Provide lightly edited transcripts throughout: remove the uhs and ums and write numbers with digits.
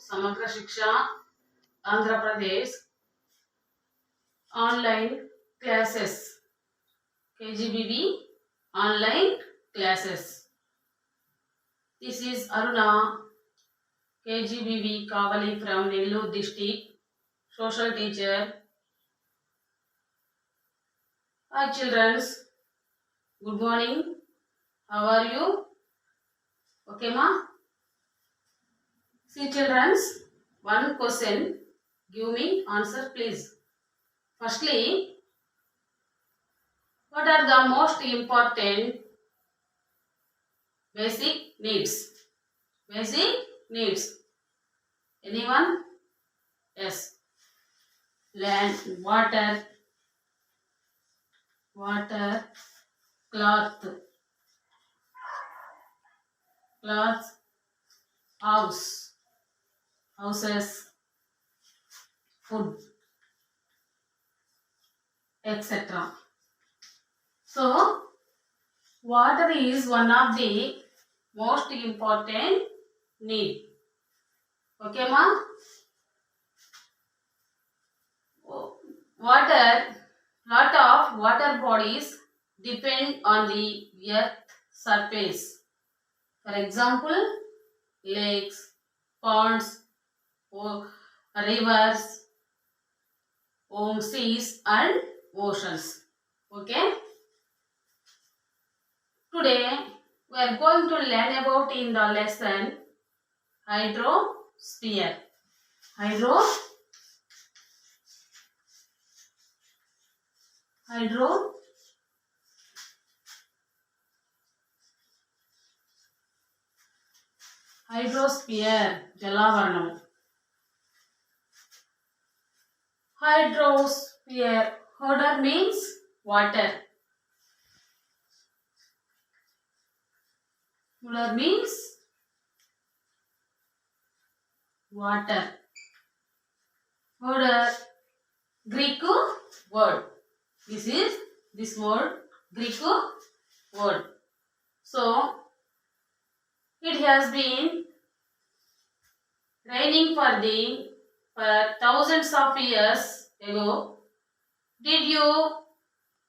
Samagra Shiksha Andhra Pradesh online classes. KGBB online classes. This is Aruna, KGBB Kavali from Nellore district, social teacher. Hi children, good morning. How are you? Okay ma? See children, one question. Give me answer please. Firstly, what are the most important basic needs? Basic needs. Anyone? Yes. Land, water, cloth, houses, food, etc. So, water is one of the most important need. Okay, ma? Lot of water bodies depend on the earth surface. For example, lakes, ponds, rivers, seas and oceans. Okay? Today we are going to learn about in the lesson hydrosphere. Hydrosphere, Jalavarnam. Hydrosphere, hodor means water. Hodor means water. Hodor, Greek word. This word, Greek word. So, it has been raining for thousands of years ago. Did you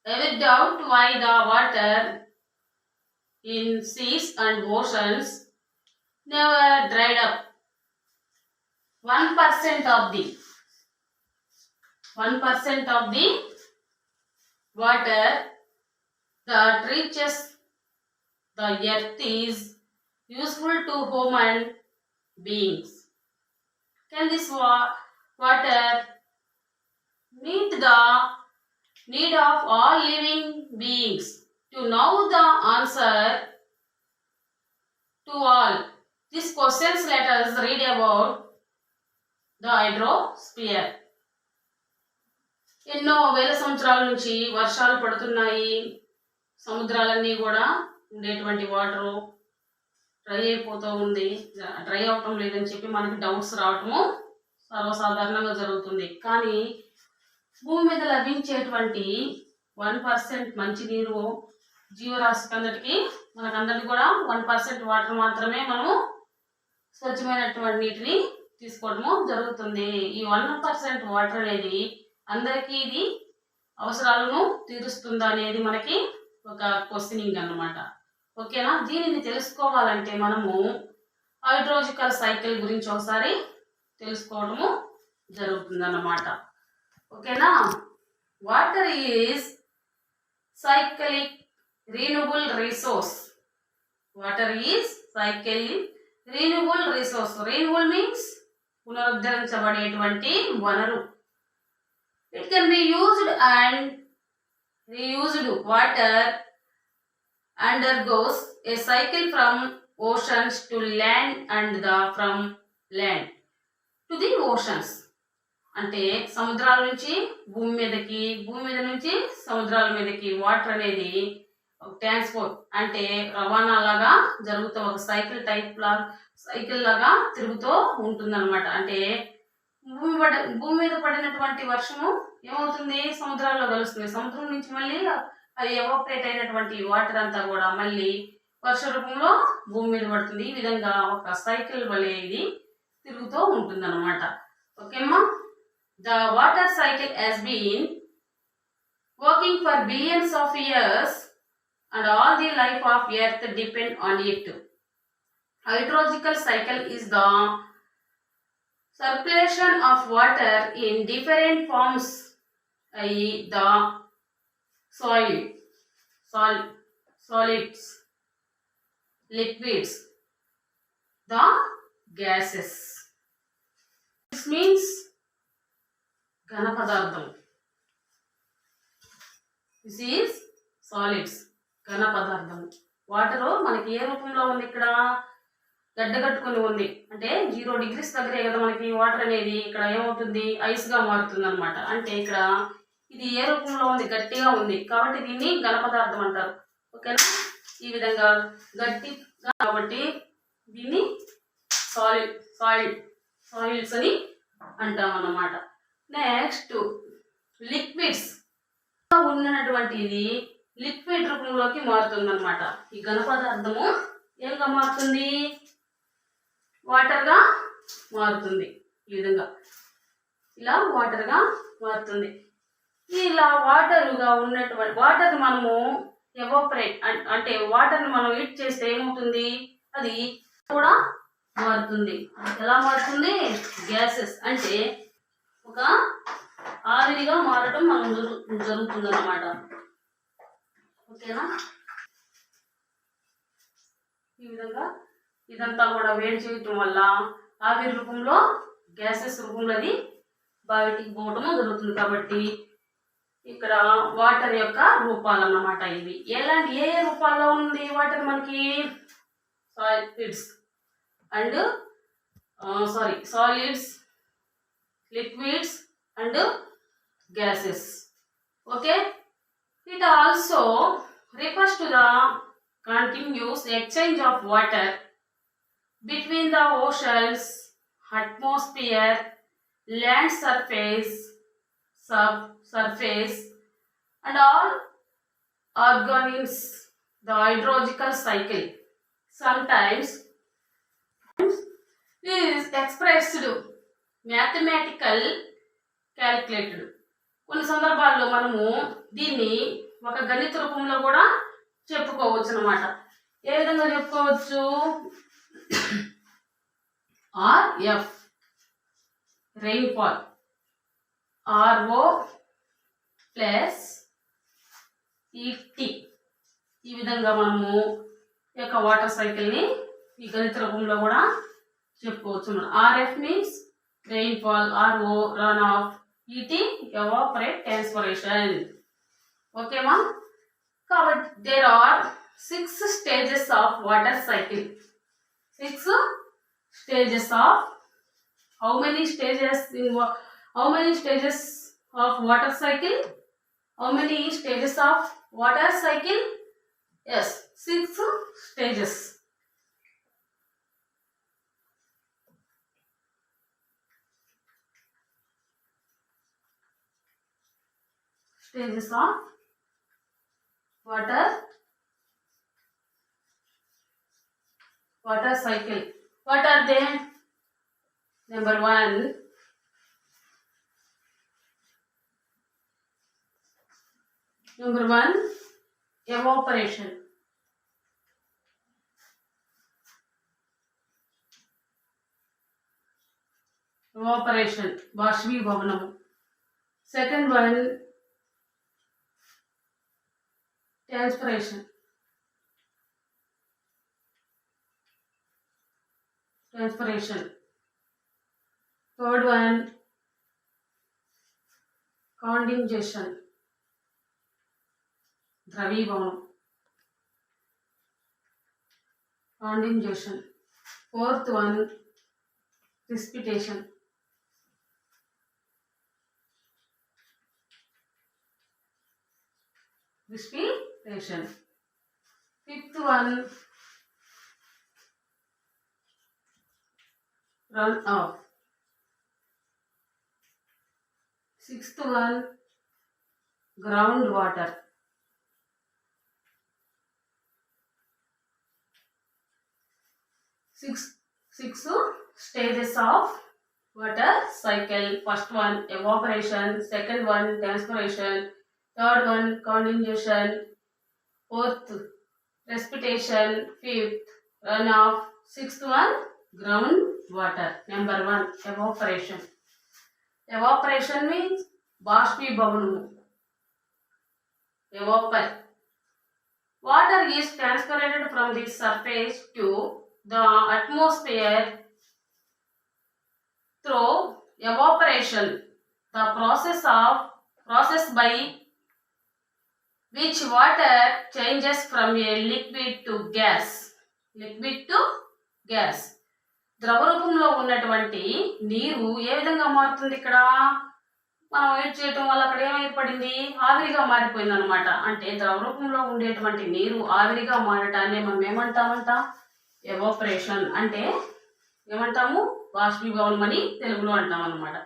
ever doubt why the water in seas and oceans never dried up? 1% of the water that reaches the earth is useful to human beings. Can this water meet the need of all living beings? To know the answer to all these questions, let us read about the hydrosphere. ఎన్నో వేల సంవత్సరాల నుంచి వర్షాలు పడుతున్నాయి. సముద్రాలన్నీ కూడా ఉండేటువంటి water dry అయిపోతూ ఉంది. డ్రై అవటం లేదని చెప్పి మనకి డౌట్స్ రావటము సర్వసాధారణంగా జరుగుతుంది. కానీ భూమి మీద లభించేటువంటి 1% మంచినీరు జీవరాశికి అందరికీ మనకందరికీ కూడా 1% వాటర్ మాత్రమే మనము స్వచ్ఛమైనటువంటి నీటిని తీసుకోవడము జరుగుతుంది. ఈ 1% వాటర్ అనేది అందరికీ ఇది అవసరాలను తీరుస్తుందా అనేది మనకి ఒక క్వశ్చనింగ్ అన్నమాట. ఓకేనా? దీనిని తెలుసుకోవాలంటే మనము హైడ్రోలాజికల్ సైకిల్ గురించి ఒకసారి తెలుసుకోవడము జరుగుతుందన్నమాట. ఓకేనా? Water is cyclic renewable resource. Water is cyclic renewable resource. Renewable means పునరుద్ధరించబడేటువంటి వనరు. It can be used and reused. Water undergoes a cycle from oceans to land and from land to the oceans. అంటే సముద్రాల నుంచి భూమి మీదకి, భూమి మీద నుంచి సముద్రాల మీదకి water అనేది ట్రాన్స్పోర్ట్ అంటే రవాణా లాగా జరుగుతూ ఒక సైకిల్ లాగా తిరుగుతూ ఉంటుందన్నమాట. అంటే భూమి మీద పడినటువంటి వర్షము ఏమవుతుంది? సముద్రాల్లో కలుస్తుంది. సముద్రం నుంచి మళ్ళీ అది ఎవాపరేట్ అయినటువంటి వాటర్ అంతా కూడా మళ్ళీ వర్ష రూపంలో భూమి మీద పడుతుంది. ఈ విధంగా ఒక సైకిల్ వలె ఇది తిరుగుతూ ఉంటుందన్నమాట. ఓకేమ్మా. The water cycle has been working for billions of years and all the life of earth depend on it. Hydrological cycle is the circulation of water in different forms, i.e. the soil, solids, liquids, the gases. This means ఘన పదార్థం. This is solids, ఘన పదార్థం. Water మనకి ఏ రూపంలో ఉంది? ఇక్కడ గడ్డగట్టుకుని ఉంది. అంటే 0 degrees దగ్గరే కదా మనకి వాటర్ అనేది. ఇక్కడ ఏమవుతుంది? ఐస్గా మారుతుంది అనమాట. అంటే ఇక్కడ ఇది ఏ రూపంలో ఉంది? గట్టిగా ఉంది. కాబట్టి దీన్ని ఘన పదార్థం అంటారు. ఓకేనా? ఈ విధంగా గట్టిగా, కాబట్టి దీన్ని సాయిల్స్ అని అంటాం అన్నమాట. Next liquids. ఉన్నటువంటిది లిక్విడ్ రూపంలోకి మారుతుంది అనమాట. ఈ ఘన పదార్థము ఏంగా మారుతుంది? వాటర్గా మారుతుంది. ఈ విధంగా ఇలా వాటర్గా మారుతుంది. ఇలా వాటర్గా ఉన్నటువంటి వాటర్ మనము ఎవాపరేట్ అంటే వాటర్ని మనం హీట్ చేస్తే ఏమవుతుంది? అది కూడా మారుతుంది. ఎలా మారుతుంది? గ్యాసెస్ అంటే ఒక ఆవిరిగా మారటం మనం జరుగుతుంది అన్నమాట. ఓకేనా? ఈ విధంగా ఇదంతా కూడా వేడి చేయటం వల్ల ఆవిరి రూపంలో గ్యాసెస్ రూపంలో అది బయటికి పోవటము జరుగుతుంది. కాబట్టి ఇక్కడ వాటర్ యొక్క రూపాలు అన్నమాట ఇవి. ఏ రూపాల్లో ఉంది వాటర్ మనకి? Solids and solids, liquids and gases. Okay, it also refers to the continuous exchange of water between the oceans, atmosphere, land surface and all organisms. The hydrological cycle sometimes is expressed mathematical calculated. కొన్ని సందర్భాల్లో మనము దీన్ని ఒక గణిత రూపంలో కూడా చెప్పుకోవచ్చు అన్నమాట. ఏ విధంగా చెప్పుకోవచ్చు? RF rainfall, RO plus ET. ఈ విధంగా మనము ఈ యొక్క వాటర్ సైకిల్ని ఈ గణిత రూపంలో కూడా చెప్పుకోవచ్చు. RF means rainfall, RO runoff, ET evaporate transpiration. Okay ma? కాబట్టి there are 6 stages of water cycle. 6 stages of how many stages of water cycle? How many stages of water cycle? Yes, 6 stages. Stages of water cycle. What are they? Number 1, evaporation. బాష్పీభవనము. Second one, transpiration. Third one, condensation, ద్రవీభవనం. Fourth one, precipitation. Fifth one, run off. Sixth one, groundwater. Six stages of water cycle. First one evaporation, second one transpiration, third one condensation, fourth precipitation, fifth runoff, sixth one ground water. Number one evaporation. Evaporation means బాష్పీభవనము. Evapor. Water is transported from the surface to the atmosphere through evaporation. The process by which water changes from a liquid to gas. Liquid to gas. ద్రవ రూపంలో ఉన్నటువంటి నీరు ఏ విధంగా మారుతుంది? ఇక్కడ మనం వేడి చేయటం వల్ల అక్కడ ఏమైపడింది? ఆవిరిగా మారిపోయింది అనమాట. అంటే ద్రవ రూపంలో ఉండేటువంటి నీరు ఆవిరిగా మారటాన్ని మనం ఏమంటామంట? ఎవాపరేషన్. అంటే ఏమంటాము? బాష్పీభవనం అని తెలుగులో అంటాం అనమాట.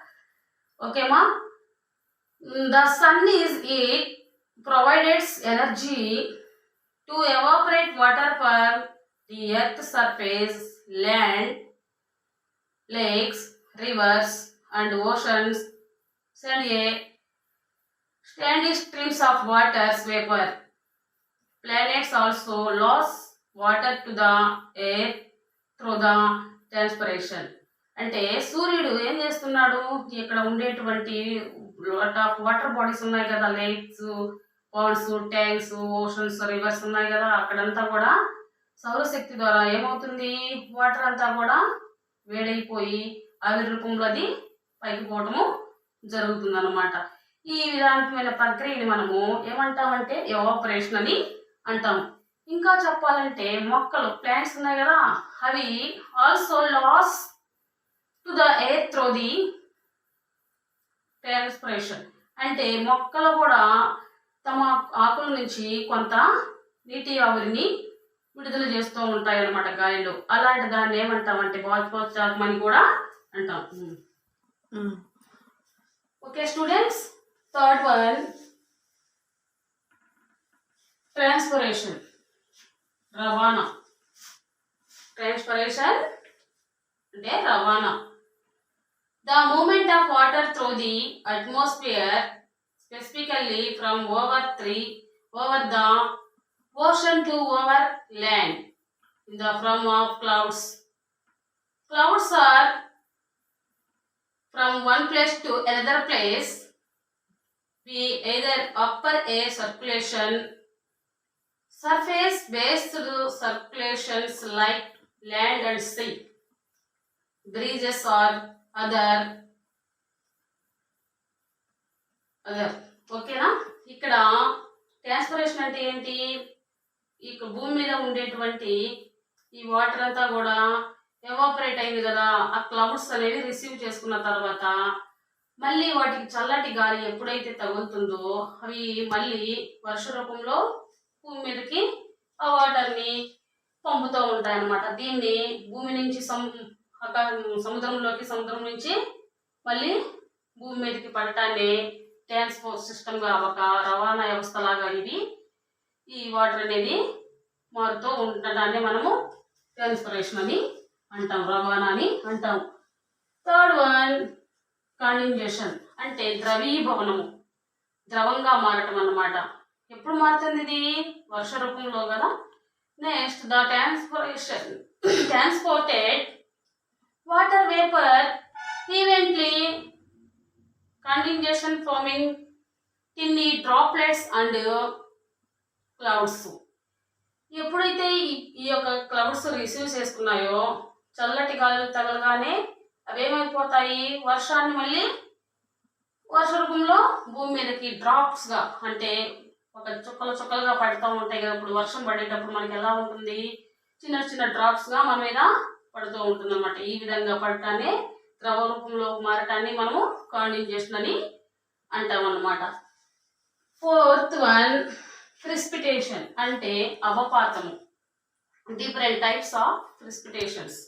ఓకేమా? The sun is it provides energy to evaporate water from the earth surface, land, lakes, rivers and oceans send a steady streams of water's vapor. Planets also lose water to the air through the transpiration. అంటే సూర్యుడు ఏం చేస్తున్నాడు? ఇక్కడ ఉండేటువంటి lot of water bodies ఉన్నాయి కదా, lakes, ponds, tanks, oceans, rivers ఉన్నాయి కదా, అక్కడంతా కూడా సౌరశక్తి ద్వారా ఏమవుతుంది? వాటర్ అంతా కూడా వేడైపోయి ఆవిరి రూపంలో అది పైకి పోవటము జరుగుతుంది అనమాట. ఈ విధానమైన ప్రక్రియని మనము ఏమంటామంటే ఎవాపరేషన్ అని అంటాం. ఇంకా చెప్పాలంటే మొక్కలు, ప్లాంట్స్ ఉన్నాయి కదా, అవి also loss to the air through the transpiration. అంటే మొక్కలు కూడా తమ ఆకుల నుంచి కొంత నీటి ఆవిరిని విడుదల చేస్తూ ఉంటాయి అన్నమాట గాలిలో. అలాంటి దాన్ని ఏమంటామంటే బాష్పోత్సాహం అని కూడా అంటాం. Okay students, third one transpiration, రవాణా. ట్రాన్స్పిరేషన్ అంటే రవాణా. The movement of water through the atmosphere, specifically from over the ocean to over land in the form of clouds. Clouds are from one place to another place, be either upper air circulation, surface based circulations like land and sea, breezes or other. ఓకేనా? ఇక్కడ transpiration అంటే ఏంటి? ఈ భూమి మీద ఉండేటువంటి ఈ water అంతా కూడా ఎవాపరేట్ అయింది కదా, ఆ క్లౌడ్స్ అనేవి రిసీవ్ చేసుకున్న తర్వాత మళ్ళీ వాటికి చల్లటి గాలి ఎప్పుడైతే తగులుతుందో అవి మళ్ళీ వర్ష రూపంలో భూమి మీదకి ఆ వాటర్ని పంపుతూ ఉంటాయి అన్నమాట. దీన్ని భూమి నుంచి సముద్రం నుంచి మళ్ళీ భూమి మీదకి పడటాన్ని ట్రాన్స్పోర్ట్ సిస్టమ్గా, ఒక రవాణా వ్యవస్థలాగా ఇవి ఈ వాటర్ అనేది మారుతూ ఉండటాన్ని మనము ట్రాన్స్పిరేషన్ అని అంటాం, రవాణా అని అంటాం. థర్డ్ వన్ కండెన్సేషన్ అంటే ద్రవీభవనము, ద్రవంగా మారటం అన్నమాట. ఎప్పుడు మారుతుంది ఇది? వర్ష రూపంలో కదా. Next the transported water vapor eventually condensation forming tiny droplets and clouds. ఎప్పుడైతే ఈ యొక్క క్లౌడ్స్ రిసీవ్ చేసుకున్నాయో చల్లటి గాలులు తగలగానే అవేమైపోతాయి? వర్షాన్ని మళ్ళీ వర్ష రూపంలో భూమి మీదకి డ్రాప్స్గా, అంటే ఒక చుక్కలుగా పడుతూ ఉంటాయి కదా. ఇప్పుడు వర్షం పడేటప్పుడు మనకి ఎలా ఉంటుంది? చిన్న చిన్న డ్రాప్స్గా మన మీద పడుతూ ఉంటుంది అన్నమాట. ఈ విధంగా పడటాన్ని, ద్రవ రూపంలో మారటాన్ని మనము కాండెన్సేషన్ అని అంటాం అన్నమాట. ఫోర్త్ వన్ ప్రెసిపిటేషన్ అంటే అవపాతము. Different types of precipitations.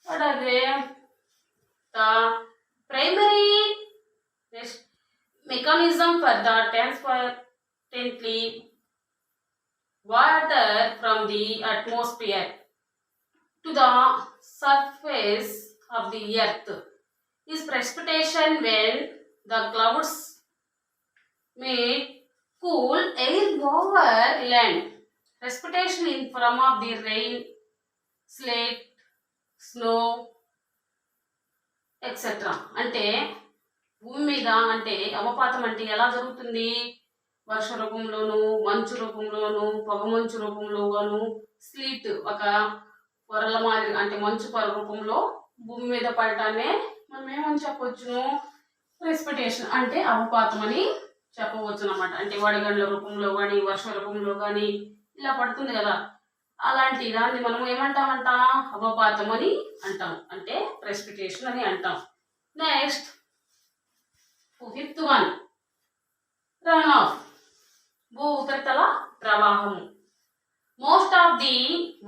What are they? The primary mechanism for the transporting water from the atmosphere to the surface of the earth is precipitation when the clouds meet cool air over land. Precipitation in form of the rain, slate, snow, etc. అంటే భూమి మీద అంటే అవపాతం అంటే ఎలా జరుగుతుంది? వర్ష రూపంలోను, మంచు రూపంలోను, పొగమంచు రూపంలోను, స్లీట్ ఒక పొరల మాదిరి అంటే మంచు పొర రూపంలో భూమి మీద పడటాన్ని మనం ఏమని చెప్పవచ్చును? ప్రెసిపిటేషన్ అంటే అవపాతం అని చెప్పవచ్చు అన్నమాట. అంటే వడగండ్ల రూపంలో కానీ వర్ష రూపంలో కానీ ఇలా పడుతుంది కదా, అలాంటి దాన్ని మనం ఏమంటామంట? అవపాతం అని అంటాం, అంటే ప్రెసిపిటేషన్ అని అంటాం. Next 5th one, run of, భూ ఉపరితల ప్రవాహము. Most of the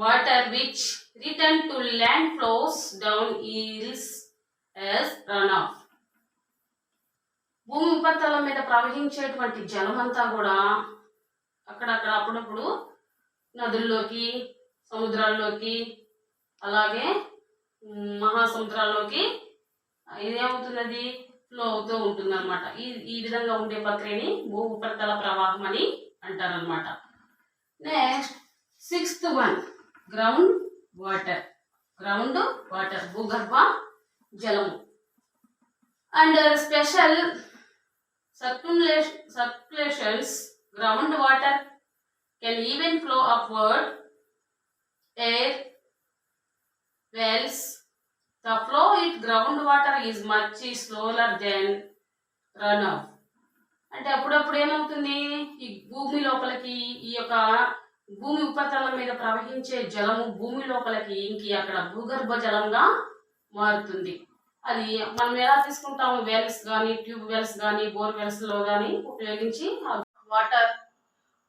water which return to land flows down hills as run off. భూమి ఉపరితలం మీద ప్రవహించేటువంటి జలం అంతా కూడా అక్కడక్కడ అప్పుడప్పుడు నదుల్లోకి, సముద్రాల్లోకి, అలాగే మహాసముద్రాల్లోకి ఇదేమవుతున్నది? ఫ్లో అవుతూ ఉంటుంది అనమాట. ఈ విధంగా ఉండే ప్రక్రియని భూ ఉపరితల ప్రవాహం అని అంటారనమాట. Next 6th one, ground water. Ground water భూగర్భ జలము. And special circulations, ground water can even flow upward. Air wells, the flow in groundwater is much slower than runoff. అంటే అప్పుడప్పుడు ఏమవుతుంది? ఈ భూమి లోపలికి, ఈ యొక్క భూమి ఉపరితలం మీద ప్రవహించే జలము భూమి లోపలికి ఇంకి అక్కడ భూగర్భ జలంగా మారుతుంది. అది మనం ఎలా తీసుకుంటాము? వెల్స్ కానీ, ట్యూబ్ వెల్స్ కానీ, బోర్ వెల్స్ లో కానీ ఉపయోగించి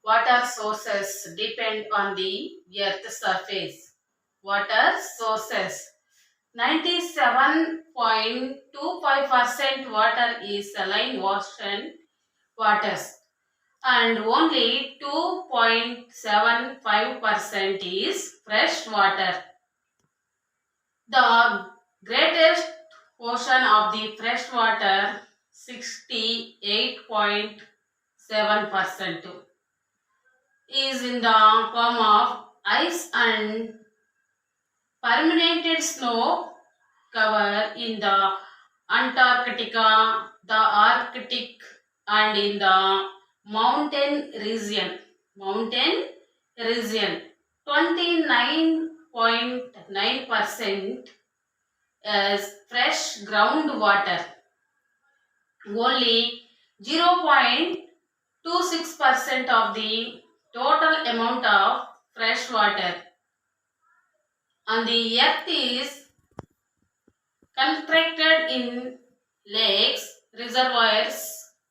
water sources depend on the earth surface. Water sources 97.25% water is saline ocean waters and only 2.75% is fresh water. The greatest portion of the fresh water, 68.7%, is in the form of ice and permanent snow cover in the Antarctica, the Arctic, and in the mountain region. 29.9% as fresh groundwater. Only 0.26% of the total amount of fresh water on the earth is contracted in lakes, reservoirs,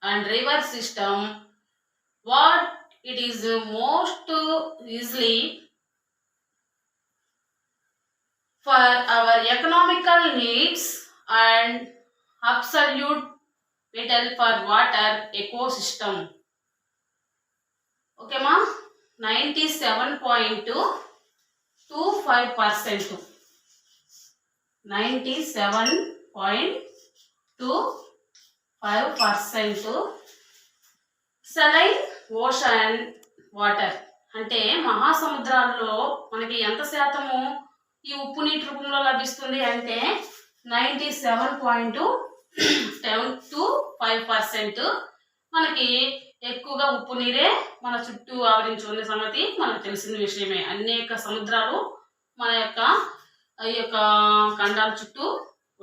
and river system. What it is most easily for our economical needs and absolute vital for water ecosystem. Okay ma, 97.25%. 97.25% saline ocean water. అంటే మహాసముద్రాల్లో మనకి ఎంత శాతము ఈ ఉప్పు నీటి రూపంలో లభిస్తుంది అంటే 97.25% మనకి ఎక్కువగా ఉప్పు నీరే మన చుట్టూ ఆవరించి ఉన్న సంగతి మనకు తెలిసిన విషయమే. అనేక సముద్రాలు మన యొక్క ఈ యొక్క ఖండాల చుట్టూ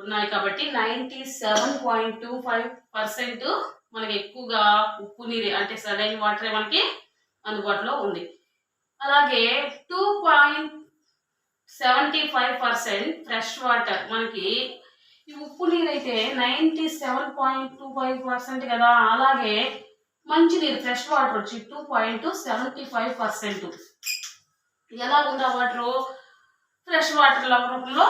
ఉన్నాయి కాబట్టి 97.25% మనకి ఎక్కువగా ఉప్పు నీరే అంటే సలైన్ వాటరే మనకి అందుబాటులో ఉంది. అలాగే 2.75% ఫ్రెష్ వాటర్. మనకి ఈ ఉప్పు నీరు అయితే 97.25% కదా, అలాగే మంచినీరు ఫ్రెష్ వాటర్ వచ్చి 2.75%. ఎలా ఉంది ఆ వాటరు? ఫ్రెష్ వాటర్ రూపంలో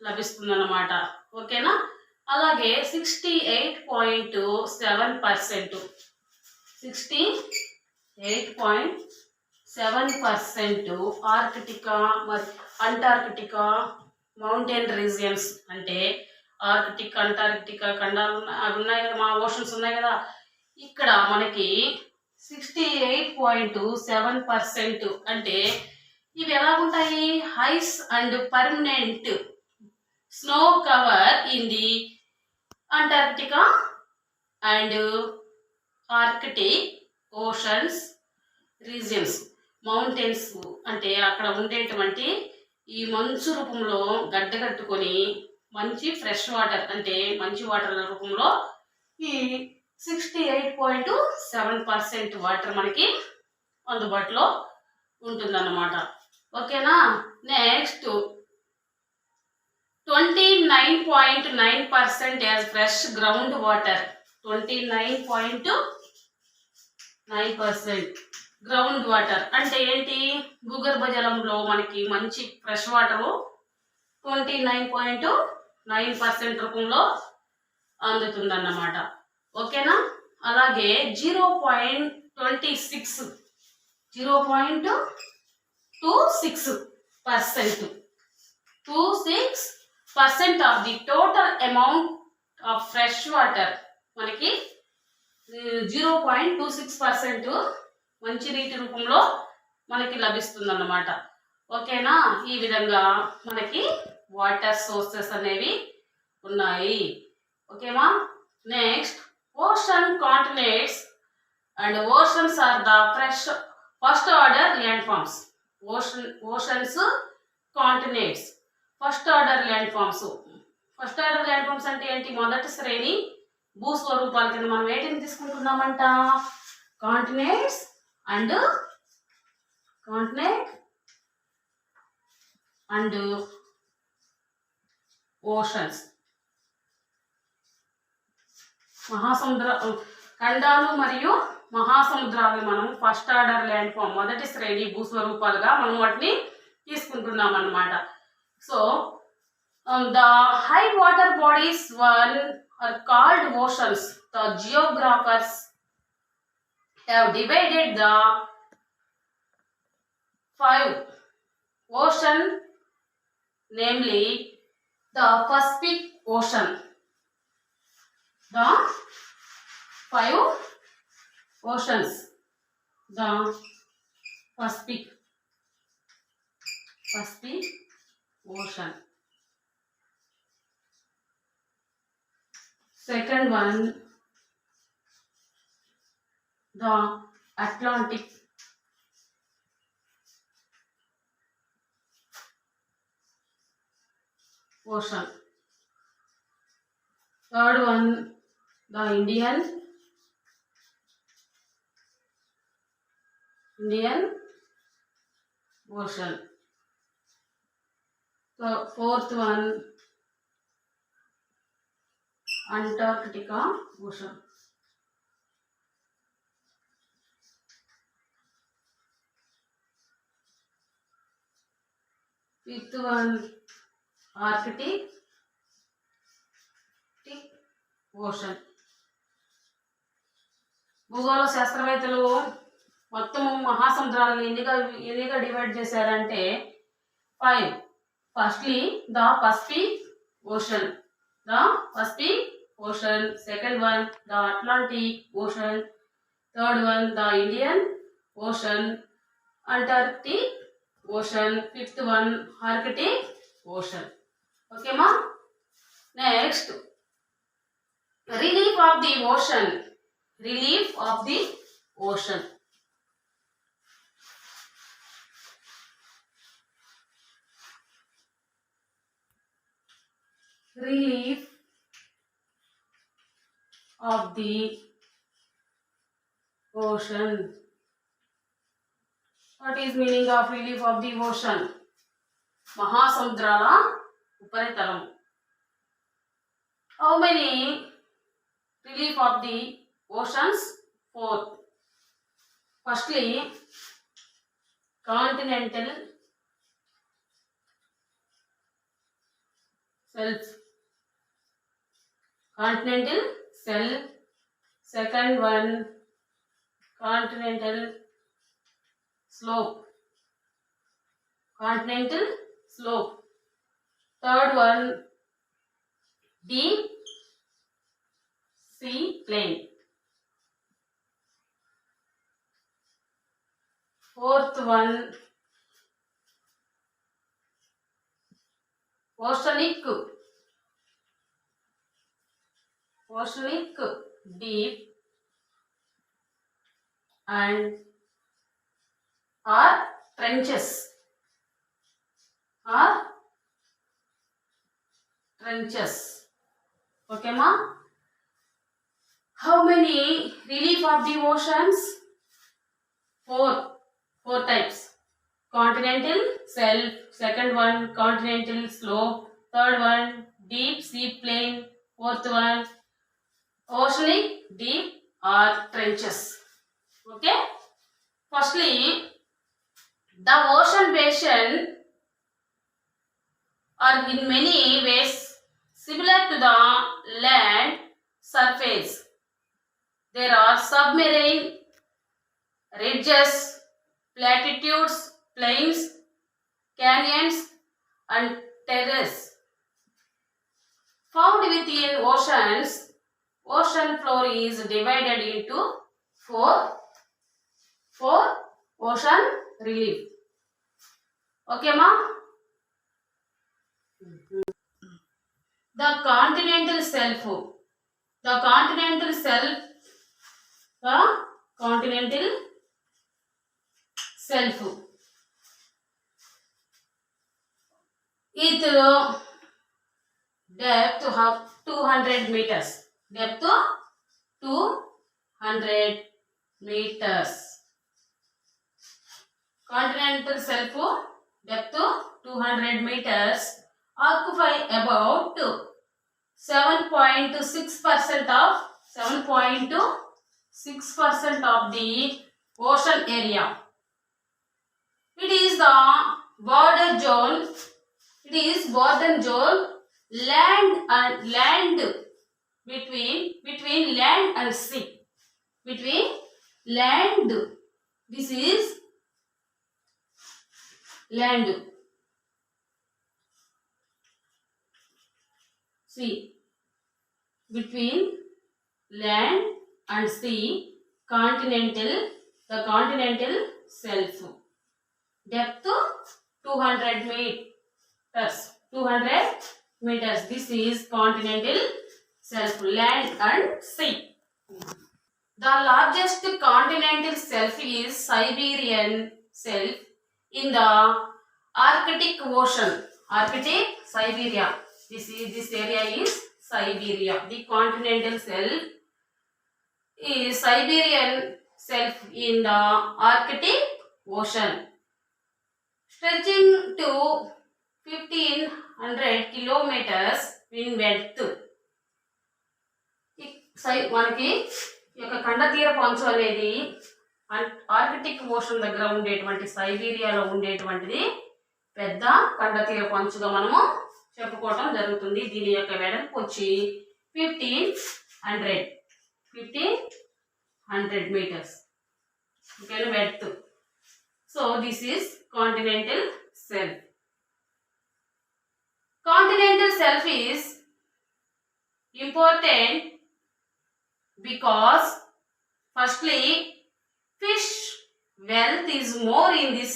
లభిస్తుంది అన్నమాట. ఓకేనా? అలాగే 68.7%, 68.7% ఆర్కిటికా మరి అంటార్కిటికా మౌంటైన్ రీజియన్స్ అంటే ఆర్కిటిక్ అంటార్కిటిక్ ఖండాలు అవి ఉన్నాయి కదా, మా ఓషన్స్ ఉన్నాయి కదా. ఇక్కడ మనకి 68.7% అంటే ఇవి ఎలా ఉంటాయి, ices and permanent snow cover in the Antarctica and Arctic oceans regions. Mountains అంటే అక్కడ ఉండేటువంటి ఈ మంచు రూపంలో గడ్డగట్టుకొని మంచి ఫ్రెష్ వాటర్ అంటే మంచి వాటర్ రూపంలో ఈ 68.7% వాటర్ మనకి అందుబాటులో ఉంటుందన్నమాట. ఓకేనా. Next 29.9% as fresh ground water. 29.9% ground water అంటే ఏంటి, భూగర్భ జలంలో మనకి మంచి ఫ్రెష్ వాటరు 29.9% రూపంలో అందుతుందన్నమాట. ఓకేనా. అలాగే 0.26% 26% of the total amount of fresh water మనకి 0.26% మంచినీటి రూపంలో మనకి లభిస్తుందన్నమాట. ఓకేనా. ఈ విధంగా మనకి వాటర్ సోర్సెస్ అనేవి ఉన్నాయి. ఓకేమా. Next ocean continents and oceans are the first order land forms. Oceans continents first order land forms. First order land forms అంటే ఏంటి, మొదటి శ్రేణి భూస్వరూపాల కింద మనం వేటిని తీసుకుంటున్నామంట, కాంటినెంట్స్ అండ్ ఓషన్స్. మహాసముద్ర ఖండాలు మరియు మహాసముద్రాలు మనం ఫస్ట్ ఆర్డర్ ల్యాండ్ ఫామ్ మొదటి శ్రేణి భూస్వరూపాలుగా మనం వాటిని తీసుకుంటున్నాం అన్నమాట. So the high water bodies are called oceans. The geographers have divided the 5 ocean, namely the Pacific Ocean. The 5 oceans. The Pacific Ocean. Second one, the Atlantic Ocean. Third one, the Indian Ocean. So fourth one, Antarctica Ocean. Fifth one, Arctic Ocean. భూగోళ శాస్త్రవేత్తలు మొత్తం మహాసముద్రాలను ఎన్నిగా divide చేశారంటే 5. Firstly the Pacific Ocean. Second one the Atlantic Ocean. Third one the Indian Ocean, Antarctic Ocean. Fifth one Arctic Ocean. ఓకేమా. Next relief of the ocean. Relief of the ocean. Relief of the ocean. What is meaning of relief of the ocean? మహాసముద్రాల ఉపరితలం. How many relief of the oceans? 4. Firstly, continental shelf. Second one, continental slope. third one deep sea plain, fourth one oceanic deep and or trenches or trenches. Okay ma? How many relief of the oceans? Four types. Continental shelf, second one continental slope, third one deep sea plain, fourth one oceanic deep or trenches. Okay? Firstly, the ocean basin are in many ways similar to the land surface. There are submarine ridges, platitudes, plains, canyons and terraces. Found within oceans, ocean floor is divided into four ocean relief. Okay ma? The continental shelf. The continental shelf its depth of 200 meters. Depth 200 meters. Continental shelf depth 200 meters occupy about 7.6% of the ocean area. It is the border zone. It is border zone land between land and sea. Between land. This is land. Sea. Between land and sea, the continental shelf. Depth 200 meters. 200 meters. This is continental shelf, land and sea. The largest continental shelf is Siberian shelf in the Arctic Ocean. Arctic, Siberia. This area is Siberia. The continental shelf is Siberian shelf in the Arctic Ocean, stretching to 1500 kilometers in width. మనకి ఈ యొక్క ఖండతీర పంచు అనేది Arctic ocean దగ్గర ఉండేటువంటి సైబీరియాలో ఉండేటువంటిది పెద్ద ఖండతీర పంచుగా మనము చెప్పుకోవటం జరుగుతుంది. దీని యొక్క వెడల్పు వచ్చి 1500 meters. Okay, width. So this is continental shelf. Continental shelf is important because firstly fish wealth is more in this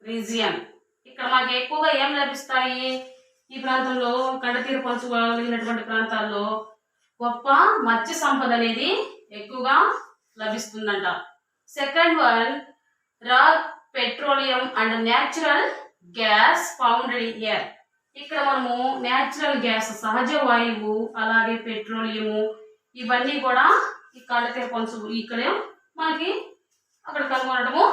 region. ఇక్కడ మనకి ఎక్కువగా ఏం లభిస్తాయి? ఈ ప్రాంతంలో ఖండతీర పంచు కలిగినటువంటి ప్రాంతాల్లో గొప్ప మత్స్య సంపద అనేది ఎక్కువగా లభిస్తుందంట. సెకండ్ వన్ రా petroleum and natural gas found here. ఇక్కడ మనము న్యాచురల్ గ్యాస్ సహజ వాయువు అలాగే పెట్రోలియము ఇవన్నీ కూడా ఈ ఖండతీర పంచు ఇక్కడే మనకి అక్కడ కనుగొనడము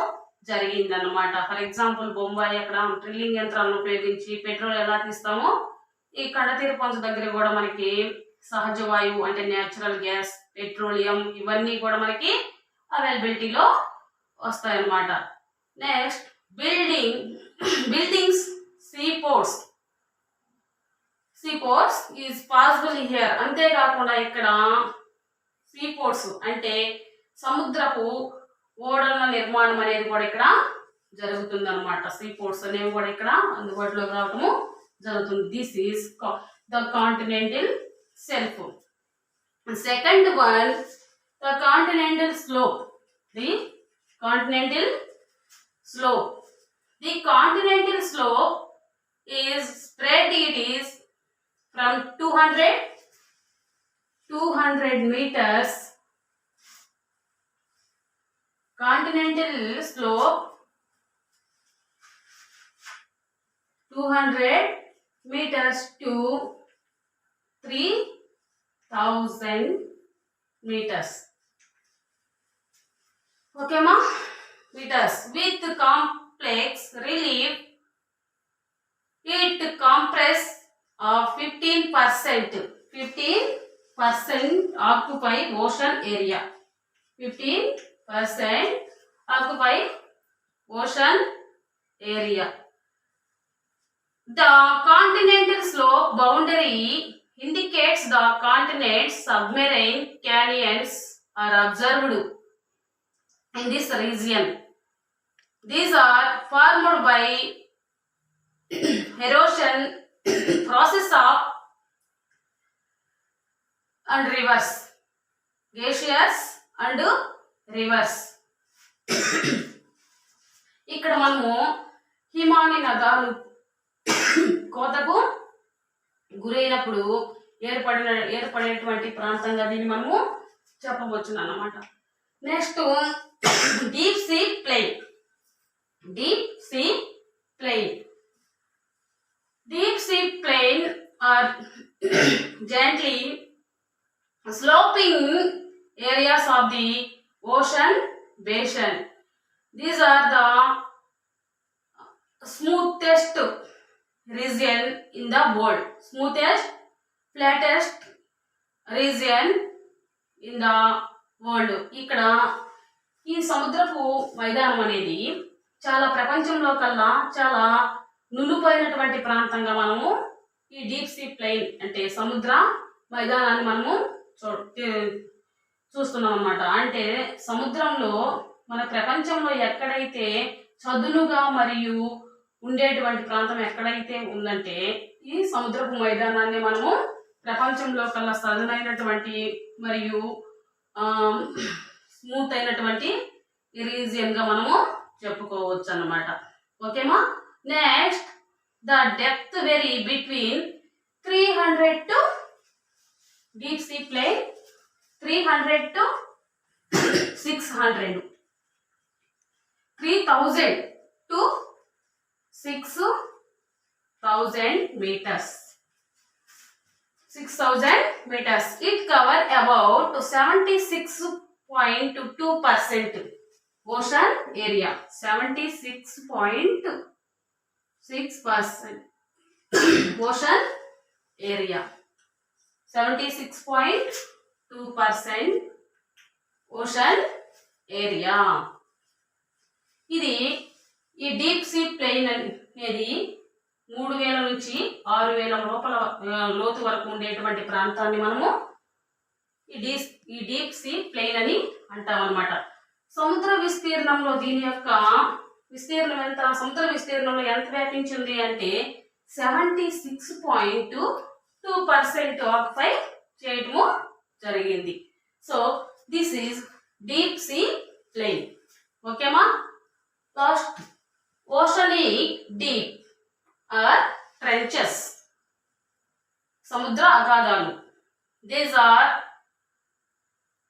జరిగిందన్నమాట. ఫర్ ఎగ్జాంపుల్ బొంబాయి అక్కడ డ్రిల్లింగ్ యంత్రాలను ఉపయోగించి పెట్రోల్ ఎలా తీస్తామో ఈ ఖండతీర పంచు దగ్గర కూడా మనకి సహజ వాయువు అంటే న్యాచురల్ గ్యాస్ పెట్రోలియం ఇవన్నీ కూడా మనకి అవైలబిలిటీలో వస్తాయన్నమాట. Next buildings seaports is possible here. అంతేకాకుండా ఇక్కడ సీపోర్ట్స్ అంటే సముద్రపు ఓడల నిర్మాణం అనేది కూడా ఇక్కడ జరుగుతుంది అనమాట. సీపోర్ట్స్ అనేవి కూడా ఇక్కడ అందుబాటులోకి రావటము జరుగుతుంది. This is the continental shelf. Second one, the continental slope. The continental slope. The continental slope is spread, it is from 200 meters. Continental slope 200 meters to 3000 meters. Okay ma? Meters. With complex relief, it compress 15% occupy ocean area. 15% occupy ocean area. The continental slope boundary indicates the continent's submarine canyons are observed in this region. These are formed by erosion process of and rivers, glaciers and rivers. ఇక్కడ మనము హిమాని నదాలు కోతకు గురైనప్పుడు ఏర్పడినటువంటి ప్రాంతంగా దీన్ని మనము చెప్పవచ్చు అన్నమాట. Next deep sea plain. Deep sea plain. Deep sea plain are gently sloping areas of the ocean basin. These are the smoothest region in the world. Smoothest, flattest region in the world. ఇక్కడ ఈ సముద్రపు మైదానం అనేది చాలా ప్రపంచంలో కల్లా చాలా నునుపైనటువంటి ప్రాంతంగా మనము ఈ డీప్ సీ ప్లెయిన్ అంటే సముద్ర మైదానాన్ని మనము చూస్తున్నాం అన్నమాట. అంటే సముద్రంలో మన ప్రపంచంలో ఎక్కడైతే చదునుగా మరియు ఉండేటువంటి ప్రాంతం ఎక్కడైతే ఉందంటే ఈ సముద్రపు మైదానాన్ని మనము ప్రపంచంలో కల్లా చదునైనటువంటి మరియు స్మూత్ అయినటువంటి రీజియన్ గా మనము చెప్పుకోవచ్చు అన్నమాట. ఓకేమా? Next the depth very between 300 to deep sea plain 300 to 600 3000 to 6000 meters. 6000 meters. It cover about 76.2% ocean area. 76.6% ocean area. 76.2% ocean area. ఇది ఈ డీప్ సీ ప్లెయిన్ అనేది 3000 నుంచి 6000 లోపల లోతు వరకు ఉండేటువంటి ప్రాంతాన్ని మనము ఈ డీప్ సీ ప్లెయిన్ అని అంటాం అన్నమాట. సముద్ర విస్తీర్ణంలో దీని యొక్క విస్తీర్ణం ఎంత, సముద్ర విస్తీర్ణంలో ఎంత వ్యాపించింది అంటే 76.2% ఆక్యుపై చేయటము జరిగింది. So this is deep sea plain. ఓకేమా? Last oceanic deep or trenches. సముద్ర అగాధాలు. These are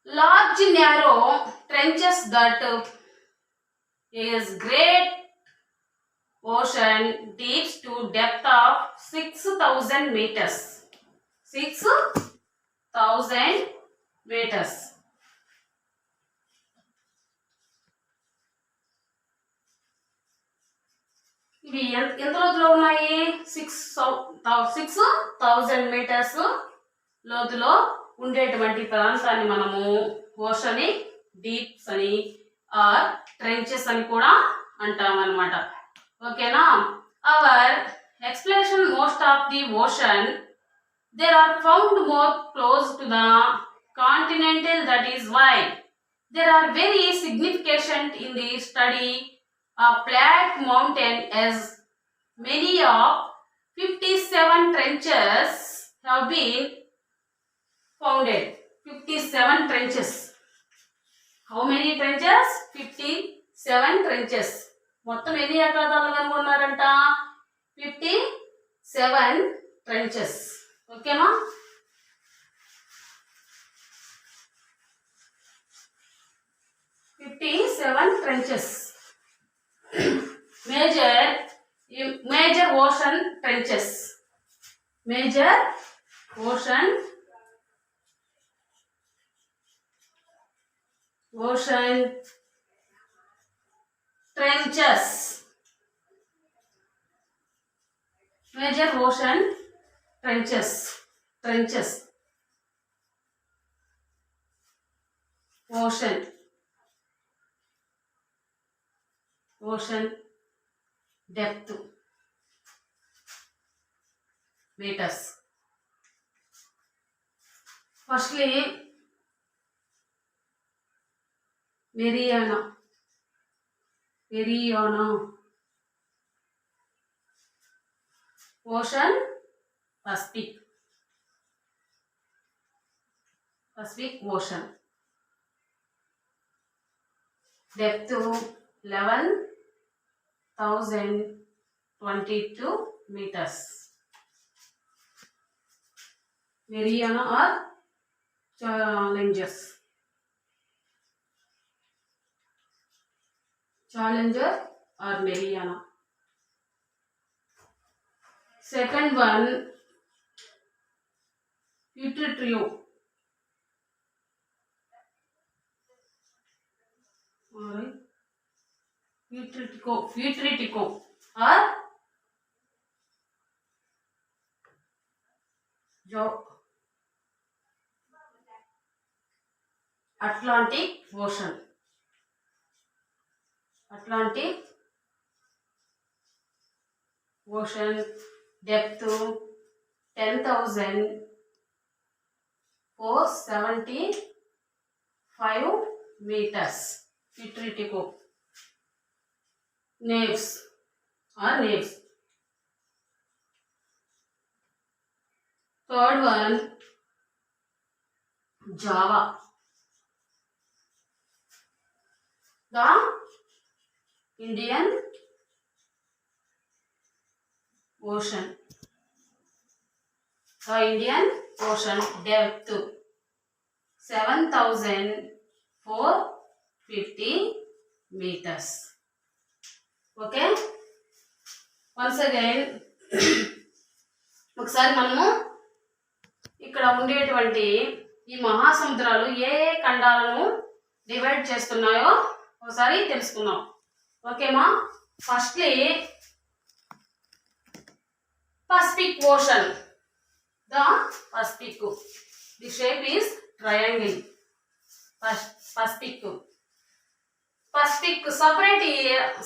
large narrow trenches that is great ocean deep to depth of 6000 meters. 6000 meters. ఇవి ఎంత లోతులో ఉన్నాయి? 6000 మీటర్స్ లోతులో ఉండేటువంటి ప్రాంతాన్ని మనము ఓషనిక్ డీప్స్ అని ఆర్ ట్రెంచెస్ అని కూడా అంటాం అన్నమాట. ఓకేనా? Our explanation most of the ocean there are found more close to the continental, that is why there are very significant in the study of Platte Mountain, as many of 57 trenches have been founded. 57 trenches. How many trenches? 57 trenches. మొత్తం ఎన్ని అగాధాలు కనుగొన్నారంట? 57 trenches. ఓకేమా? trenches. Major ocean trenches. Major ocean trenches. Major ocean trenches. Ocean depth meters. Firstly, Mariana, Ocean Pacific Ocean, depth 11,022 meters. Mariana or Challenger or Mariana. Second one, Futritico. or Atlantic Ocean. Depth 10,475 meters. Futritico. Naves. Third one, Java. The Indian Ocean. Depth 7,450 meters. Okay. Once again, ఒకసారి మనము ఇక్కడ ఉండేటువంటి ఈ మహాసముద్రాలు ఏ ఖండాలను divide చేస్తున్నాయో ఒకసారి తెలుసుకుందాం. ఓకేమా? Firstly Pacific Ocean. The Pacific. The shape is triangle. Pacific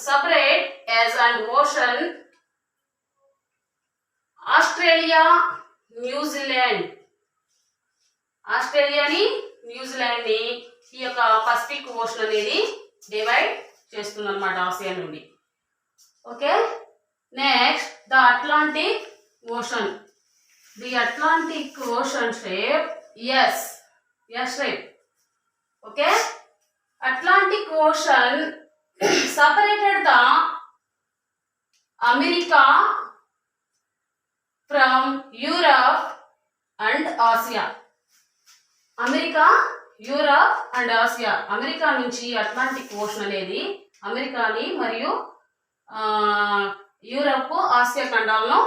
separate as an ocean. Australia, New Zealand. ఆస్ట్రేలియాని న్యూజిలాండ్ని ఈ యొక్క పసిఫిక్ ఓషన్ అనేది డివైడ్ చేస్తుంది అనమాట ఆసియా నుండి. Okay. Next the Atlantic ocean. The Atlantic ocean shape S shape. Okay. Atlantic ocean separated the America from Europe and Asia. America, Europe and Asia. America నుంచి Atlantic ocean అనేది అమెరికాని మరియు Europe, Asia ఖండాలను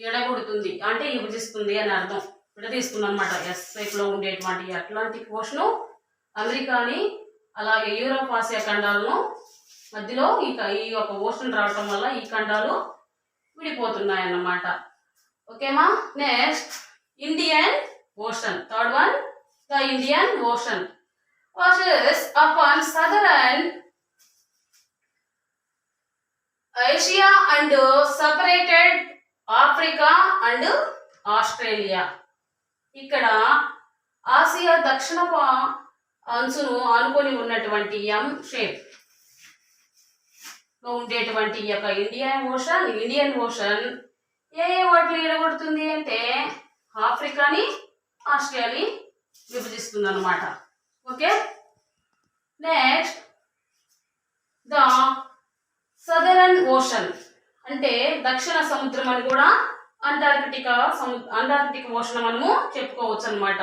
ఎడగొడుతుంది, అంటే విభజిస్తుంది అని అర్థం. విడదీస్తుంది అనమాట. S shape లో ఉండేటువంటి అట్లాంటిక్ ఓషన్ అమెరికాని అలాగే యూరప్, ఆసియా ఖండాలను మధ్యలో ఈ యొక్క ఓషన్ రావటం వల్ల ఈ ఖండాలు విడిపోతున్నాయి అన్నమాట. ఓకేమా? Next Indian Ocean. Third one, the Indian Ocean washes upon southern Asia and separated Africa and Australia. ఇక్కడ ఆసియా దక్షిణపు అంచును ఆనుకొని ఉన్నటువంటి ఎం షేప్ లో ఉండేటువంటి ఈ యొక్క ఇండియన్ ఓషన్ ఏ వాటిని విడగొడుతుంది అంటే ఆఫ్రికాని ఆస్ట్రేలియాని విభజిస్తుంది అన్నమాట. Okay, next the southern ocean అంటే దక్షిణ సముద్రం అని కూడా అంటార్కిటిక్ ఓషన్ మనము చెప్పుకోవచ్చు అనమాట.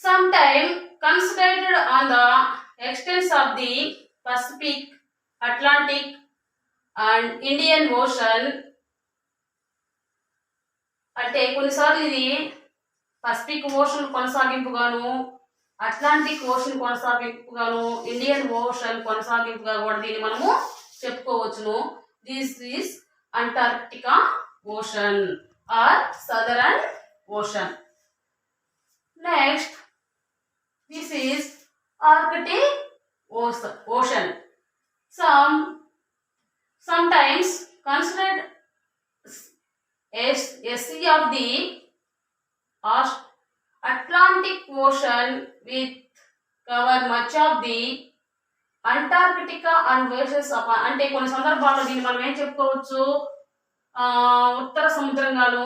Some time considered on the extents of the Pacific, Atlantic and Indian Ocean అంటే కొన్నిసార్లు ఇది పసిఫిక్ ఓషన్ కొనసాగింపుగాను, అట్లాంటిక్ ఓషన్ కొనసాగింపుగాను, ఇండియన్ ఓషన్ కొనసాగింపుగా కూడా దీన్ని మనము చెప్పుకోవచ్చును. This is Antarctica Ocean or Southern Ocean. Next this is Arctic Ocean. Sometimes considered as a sea of the Atlantic Ocean with cover much of the Antarctica and washes upon అంటే కొన్ని సందర్భాల్లో దీన్ని మనం ఏం చెప్పుకోవచ్చు, ఉత్తర సముద్రంగాను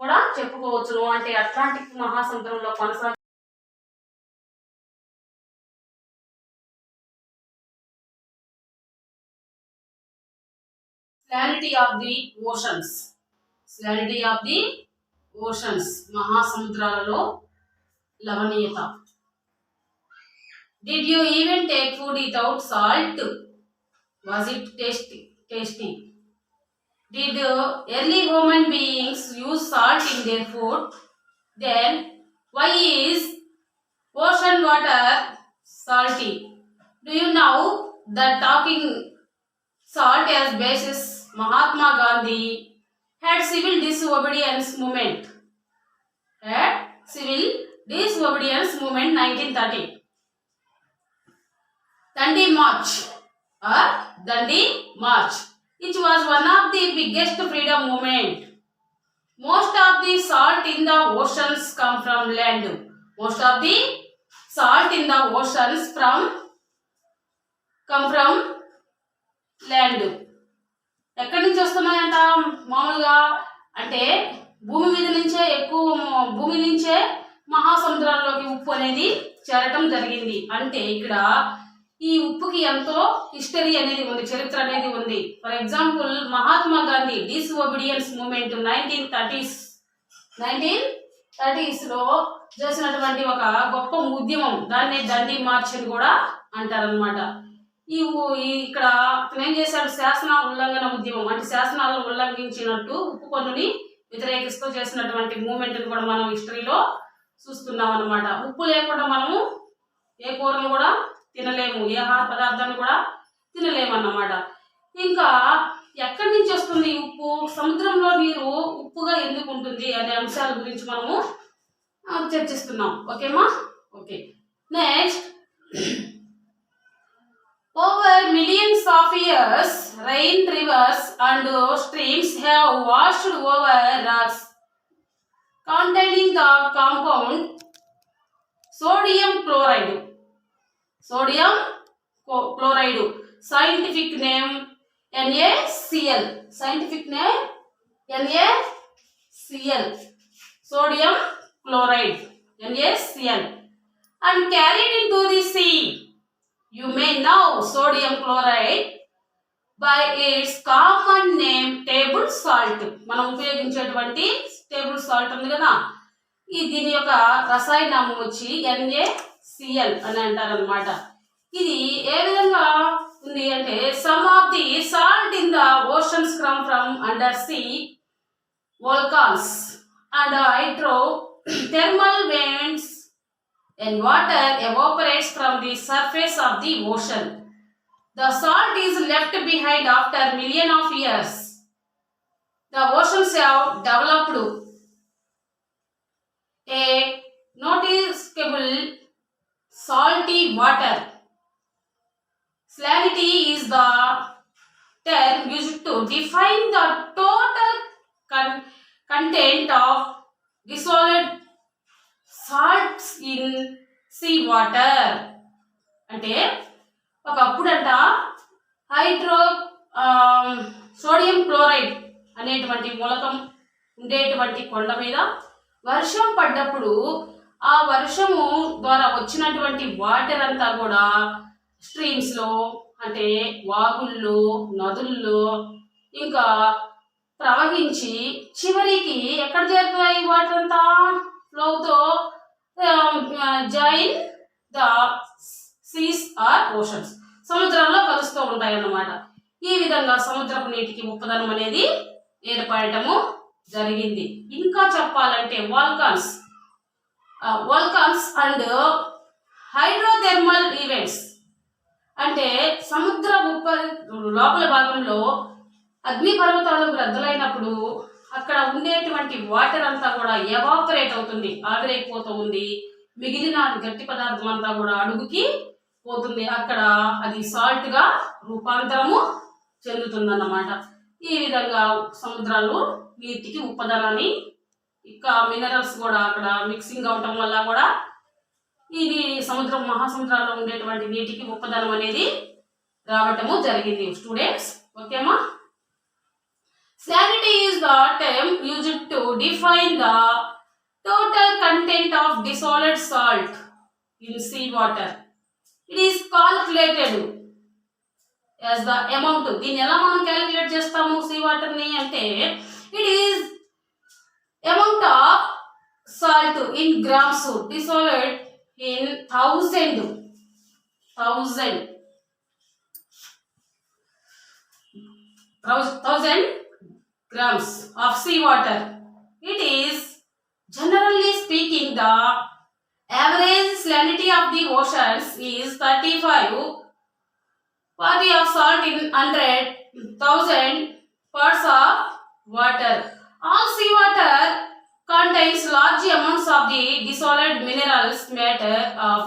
కూడా చెప్పుకోవచ్చును. అంటే అట్లాంటిక్ మహాసముద్రంలో కొనసాగే salinity of the oceans మహాసముద్రాలలో లవణీయత. Did you even take food without salt? Was it tasty? Did early human beings use salt in their food? Then why is ocean water salty? Do you know that talking salt as basis Mahatma Gandhi had civil disobedience movement 1930. Dandi March, which was one of the biggest freedom movement. Most of the salt in the oceans come from land. Most of the salt in the oceans come from land. ఎక్కడి నుంచి వస్తున్నాయంట మామూలుగా అంటే భూమి నుంచే మహాసముద్రాల్లోకి ఉప్పు అనేది చేరటం జరిగింది. అంటే ఇక్కడ ఈ ఉప్పుకి ఎంతో హిస్టరీ అనేది ఉంది, చరిత్ర అనేది ఉంది. For example Mahatma Gandhi disobedience movement 1930s లో చేసినటువంటి ఒక గొప్ప ఉద్యమం, దాన్ని దండి మార్చ్ అని కూడా అంటారనమాట. ఇక్కడ ఏం చేశాడు, శాసన ఉల్లంఘన ఉద్యమం అంటే శాసనాలను ఉల్లంఘించినట్టు ఉప్పు పన్నుని వ్యతిరేకిస్తూ చేసినటువంటి మూమెంట్ కూడా మనం హిస్టరీలో చూస్తున్నాం అనమాట. ఉప్పు లేకుండా మనము ఏ కూరను కూడా తినలేము, ఏ ఆహార పదార్థాన్ని కూడా తినలేము అన్నమాట. ఇంకా ఎక్కడి నుంచి వస్తుంది ఉప్పు, సముద్రంలో నీరు ఉప్పుగా ఎందుకు ఉంటుంది అనే అంశాల గురించి మనము చర్చిస్తున్నాం. ఓకేమా? Okay, next over millions of years, rain, rivers and streams have washed over rocks containing the compound sodium chloride. Scientific name NaCl. Sodium chloride, NaCl, and carried into the sea. You may know sodium chloride by its common name table salt. మనం ఉపయోగించేటువంటి table salt ఉంది కదా, దీని యొక్క రసాయనామం వచ్చి NaCl అని అంటారనమాట. ఇది ఏ విధంగా ఉంది అంటే some of the salt in the oceans come from undersea volcans and hydrothermal vents, and water evaporates from the surface of the ocean. The salt is left behind after millions of years. The oceans have developed a noticeable salty water. Salinity is the term used to define the total content of dissolved salts in sea water. అంటే ఒకప్పుడంట sodium chloride అనేటువంటి మూలకం ఉండేటువంటి కొండ మీద వర్షం పడ్డప్పుడు ఆ వర్షము ద్వారా వచ్చినటువంటి వాటర్ అంతా కూడా స్ట్రీమ్స్లో అంటే వాగుల్లో నదుల్లో ఇంకా ప్రవహించి చివరికి ఎక్కడ చేరుతాయి వాటర్ అంతా ఫ్లోతో join the seas or oceans సముద్రంలో కలుస్తూ ఉంటాయి అన్నమాట. ఈ విధంగా సముద్రపు నీటికి ఉప్పదనం అనేది ఏర్పడటము జరిగింది. ఇంకా చెప్పాలంటే వాల్కాన్స్ అండ్ హైడ్రోథెర్మల్ ఈవెంట్స్ అంటే సముద్ర లోపల భాగంలో అగ్నిపర్వతాలు రద్దులైనప్పుడు అక్కడ ఉండేటువంటి వాటర్ అంతా కూడా ఎవాపరేట్ అవుతుంది, ఆవిరైపోతూ ఉంది. మిగిలిన గట్టి పదార్థం అంతా కూడా అడుగుకి పోతుంది, అక్కడ అది సాల్ట్ గా రూపాంతరము చెందుతుందన్నమాట. ఈ విధంగా సముద్రాలు నీటికి ఉప్పదనాన్ని ఇంకా మినరల్స్ కూడా అక్కడ మిక్సింగ్ అవటం వల్ల కూడా ఇది మహాసముద్రాల్లో ఉండేటువంటి నీటికి ఉప్పదనం అనేది రావటము జరిగింది students. ఓకేమా? Salinity is the term used to define the total content of dissolved salt in sea water. It is calculated as the amount. దీన్ని ఎలా మనం క్యాలిక్యులేట్ చేస్తాము సీ వాటర్ ని అంటే it is amount of salt in grams dissolved in 1000 grams of sea water. It is generally speaking the average salinity of the oceans is 35 of salt in 100,000 parts of water. All sea water contains large amounts of the dissolved minerals matter of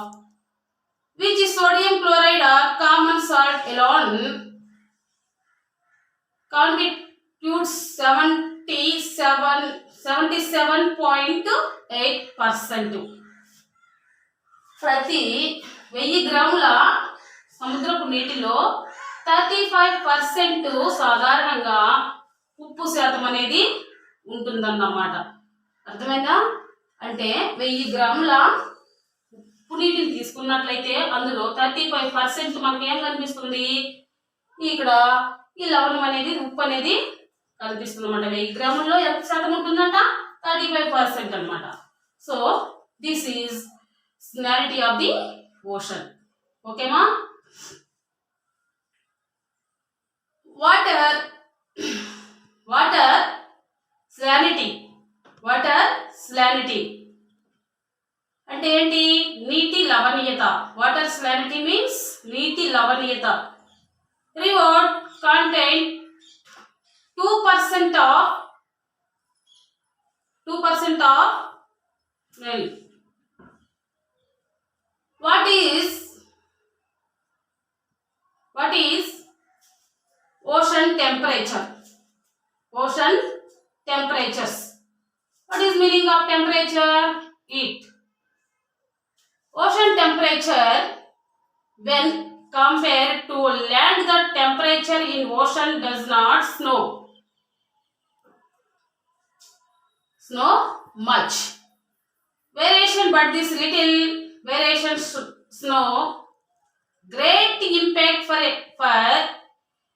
which sodium chloride or common salt alone constitutes 77.8%. ప్రతి 1000 గ్రాముల సముద్రపు నీటిలో 35% సాధారణంగా ఉప్పు శాతం అనేది ఉంటుందన్నమాట. అర్థమైందా? అంటే 1000 గ్రాముల ఉప్పు నీటిని తీసుకున్నట్లయితే అందులో 35% మనకి ఏం కనిపిస్తుంది, ఇక్కడ ఈ లవణం అనేది ఉప్పు అనేది కనిపిస్తుంది అనమాట. 1000 గ్రాముల్లో ఎంత శాతం ఉంటుందంట? 35% అనమాట. So this is salinity of the ocean. ఓకేమా? వాటర్ salinity అంటే ఏంటి? నీటి లవణీయత. వాటర్ salinity మీన్స్ నీటి లవణీయత. Reward contain 2% of milk. What is ocean temperature? Ocean temperatures. What is meaning of temperature? Heat. Ocean temperature when compared to land, the temperature in ocean does not snow much variation, but this little variation snow great impact for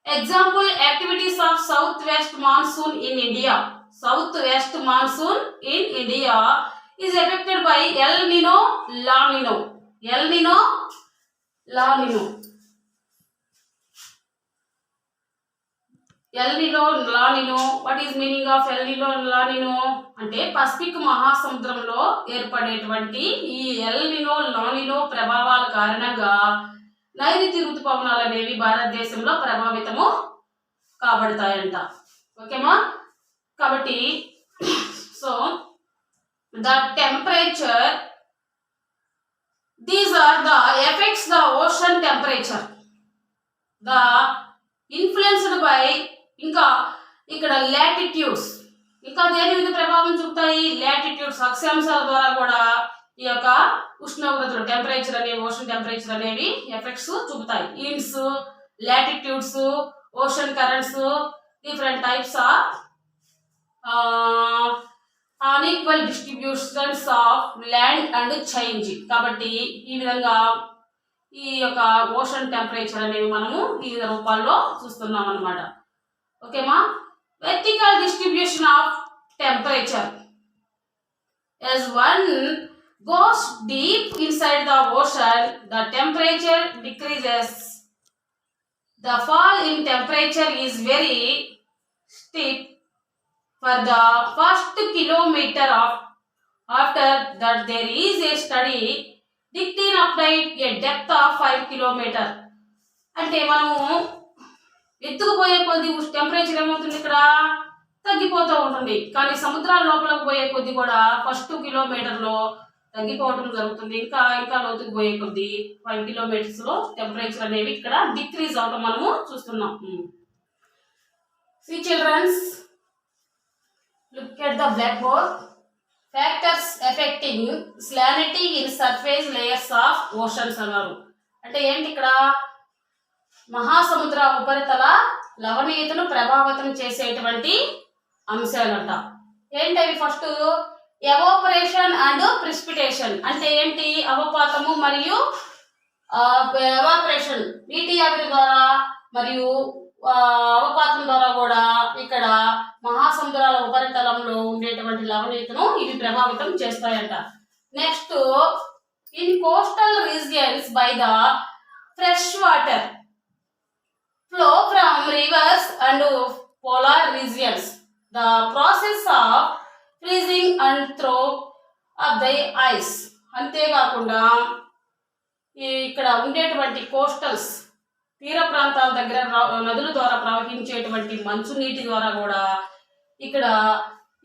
example activities of southwest monsoon in India. Southwest monsoon in India is affected by El Nino, La Nino. El Nino, La Nino. What is meaning of El Nino, La Nino? అంటే Pacific మహాసముద్రంలో ఏర్పడేటువంటి ఈ El Nino లా Nino ప్రభావాల కారణంగా నైరుతి ఋతుపవనాలు అనేవి భారతదేశంలో ప్రభావితము కాబడతాయంట. ఓకేమా? కాబట్టి so the temperature, these are the effects the ocean temperature, the influenced by ఇంకా ఇక్కడ లాటిట్యూడ్స్ ఇంకా దేని మీద ప్రభావం చూపుతాయి? లాటిట్యూడ్స్ అక్షాంశాల ద్వారా కూడా ఈ యొక్క ఉష్ణోగ్రతలు టెంపరేచర్ అనేవి ఓషన్ టెంపరేచర్ అనేవి ఎఫెక్ట్స్ చూపుతాయి. Winds, latitudes, ocean currents, different types of unequal distributions of land and change. కాబట్టి ఈ విధంగా ఈ యొక్క ఓషన్ టెంపరేచర్ అనేవి మనము వివిధ రూపాల్లో చూస్తున్నాం అన్నమాట. ఓకేమా. Vertical distribution of temperature. As one goes deep inside the ocean, the temperature decreases. The fall in temperature is very steep for the first kilometer of. After that, there is a study dictating applied a depth of 5 kilometers. అంటే మనము ఎత్తుకుపోయే కొద్ది temperature ఏమవుతుంది, ఇక్కడ తగ్గిపోతూ ఉంటుంది. కానీ సముద్రాల లోపలికి పోయే కొద్ది కూడా ఫస్ట్ కిలోమీటర్లో తగ్గిపోవడం జరుగుతుంది. ఇంకా ఇంకా లోతుకు పోయే కొద్ది 5 kilometers లో టెంపరేచర్ అనేవి ఇక్కడ డిక్రీజ్ అవడం మనము చూస్తున్నాం. See childrens, look at the blackboard. Factors affecting salinity in surface layers of oceans అన్నారు. అంటే ఏంటి, ఇక్కడ మహాసముద్ర ఉపరితల లవణీయతను ప్రభావితం చేసేటువంటి అంశాలంట. ఏంటవి? First evaporation and precipitation. అంటే ఏంటి? అవపాతము మరియు ఎవాపరేషన్, నీటి ఆవిరి ద్వారా మరియు అవపాతం ద్వారా కూడా ఇక్కడ మహాసముద్రాల ఉపరితలంలో ఉండేటువంటి లవణీయతను ఇవి ప్రభావితం చేస్తాయంట. Next, in coastal regions by the fresh water flow from rivers and polar regions, the process of freezing and thaw of the ice. అంతేకాకుండా ఇక్కడ ఉండేటువంటి కోస్టల్స్, తీర ప్రాంతాల దగ్గర నదుల ద్వారా ప్రవహించేటువంటి మంచు నీటి ద్వారా కూడా ఇక్కడ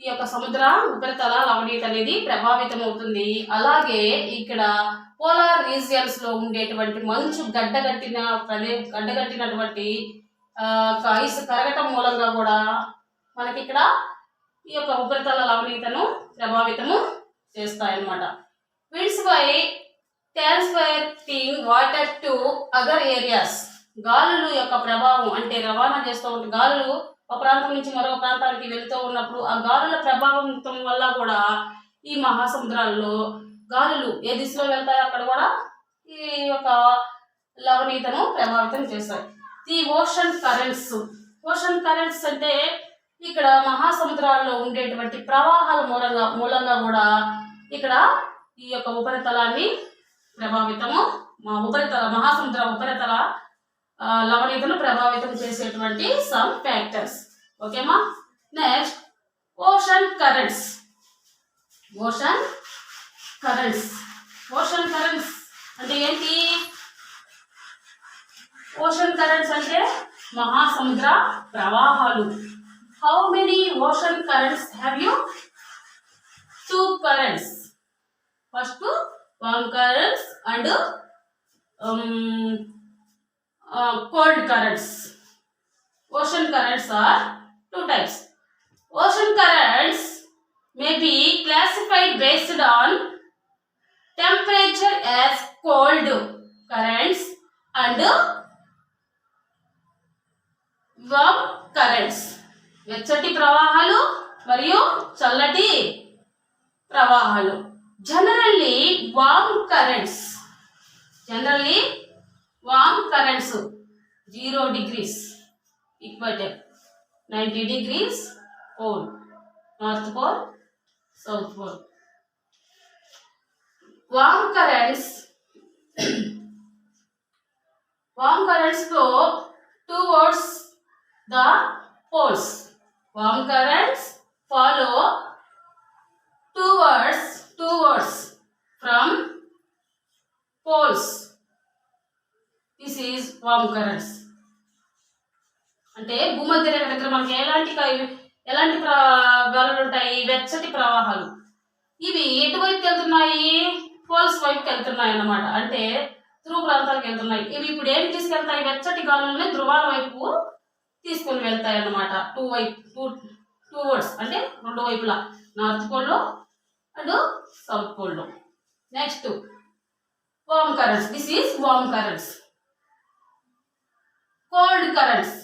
ఈ యొక్క సముద్ర ఉపరితల లవణీయత అనేది ప్రభావితం అవుతుంది. అలాగే ఇక్కడ పోలార్ రీజియన్స్ లో ఉండేటువంటి మంచు గడ్డగట్టినటువంటి ఐస్ కరగటం మూలంగా కూడా మనకి ఇక్కడ ఈ యొక్క ఉపరితల లవణీయతను ప్రభావితము చేస్తాయన్నమాట. Winds by transferring water to other areas. గాలుల యొక్క ప్రభావం, అంటే రవాణా చేస్తూ ఉంటే గాలులు ఒక ప్రాంతం నుంచి మరొక ప్రాంతానికి వెళ్తూ ఉన్నప్పుడు ఆ గాలుల ప్రభావం వల్ల కూడా ఈ మహాసముద్రాల్లో గాలులు ఏ దిశలో వెళ్తాయో అక్కడ కూడా ఈ యొక్క లవణీయతను ప్రభావితం చేస్తాయి. The ocean currents. Ocean currents అంటే ఇక్కడ మహాసముద్రాల్లో ఉండేటువంటి ప్రవాహాల మూలంగా కూడా ఇక్కడ ఈ యొక్క ఉపరితలాన్ని ప్రభావితము మహాసముద్ర ఉపరితల లవణీయతను ప్రభావితం చేసేటువంటి సమ్ ఫ్యాక్టర్స్. ఓకేమా. Next, ocean currents. Ocean currents. Ocean currents అంటే ఏంటి? ఓషన్ కరెంట్స్ అంటే మహాసముద్ర ప్రవాహాలు. How many ocean currents have you? 2 currents. First warm currents and cold currents. Ocean currents are 2 types. Ocean currents may be classified based on temperature as cold currents and warm currents. వెచ్చటి ప్రవాహాలు మరియు చల్లటి ప్రవాహాలు. Generally warm currents. 0 degrees equator, 90 degrees pole, north pole, south pole. Warm currents flow towards the poles. Warm currents follow towards from poles. This is warm currents. అంటే భూమధ్య రేఖ దగ్గర మనకి ఎలాంటి గాలులు ఉంటాయి? వెచ్చటి ప్రవాహాలు. ఇవి ఎటువైపుకి వెళ్తున్నాయి? పోల్స్ వైపుకి వెళ్తున్నాయి అన్నమాట. అంటే ధ్రువ ప్రాంతాలకు వెళ్తున్నాయి. ఇవి ఇప్పుడు ఏమి తీసుకెళ్తాయి? వెచ్చటి గాలులని ధ్రువాల వైపు తీసుకొని వెళ్తాయి అన్నమాట. టూ వర్డ్స్ అంటే 2 వైపులా, నార్త్ పోల్లో అండ్ సౌత్ పోల్లో. Next, warm currents. This is warm currents. Cold currents.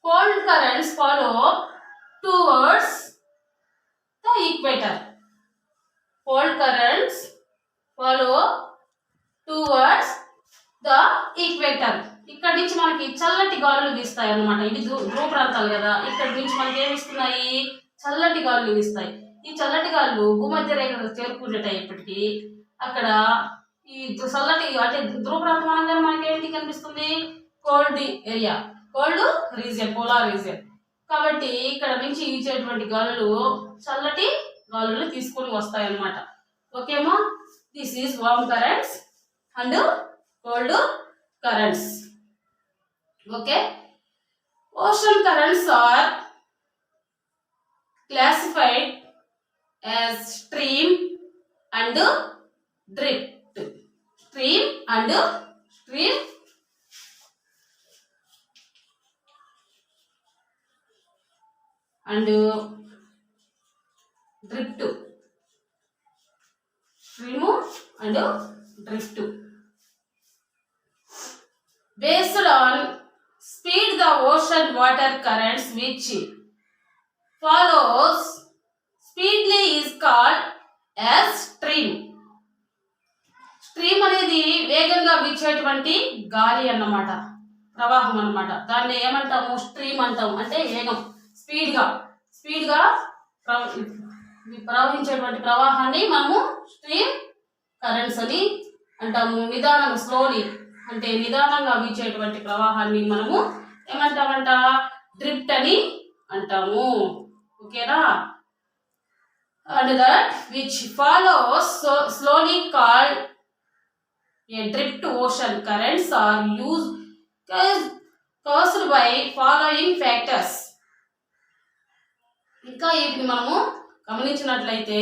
cold currents follow towards the equator. Cold currents follow towards the equator. ఇక్కడ నుంచి మనకి చల్లటి గాలులు వీస్తాయి అన్నమాట. ఇది ధ్రువ ప్రాంతాలు కదా, ఇక్కడ నుంచి మనకి ఏమి ఇస్తున్నాయి, చల్లటి గాలులు వీస్తాయి. ఈ చల్లటి గాలులు భూమధ్య రేఖకు చేరుకునేటప్పటికి అక్కడ ఈ చల్లటి అంటే ధ్రువ ప్రాంతం అనగానే మనకి ఏంటి కనిపిస్తుంది, cold area, cold region, polar region. కాబట్టి ఇక్కడ నుంచి ఇచ్చేటువంటి గాలులు చల్లటి గాలులు తీసుకొని వస్తాయి అన్నమాట. ఓకేమా, this is warm currents and cold currents. Okay, ocean currents are classified as stream and drift. Stream and drift. Stream and drift. Based on speed, the ocean water currents which follows speedily is called as stream. Stream అనేది వేగంగా వీచేటువంటి గాలి అన్నమాట, ప్రవాహం అన్నమాట. దాన్ని ఏమంటాము, stream అంటాము. అంటే వేగం, స్పీడ్గా ప్రవహించేటువంటి ప్రవాహాన్ని మనము స్ట్రీమ్ కరెంట్స్ అని అంటాము. నిదానం, స్లోలీ అంటే నిదానంగా వీచేటువంటి ప్రవాహాన్ని మనము ఏమంటామంట, డ్రిఫ్ట్ అని అంటాము. ఓకేనా, and that which follows slowly called a drift. Ocean currents are caused by following factors. ఇంకా వీటిని మనము గమనించినట్లయితే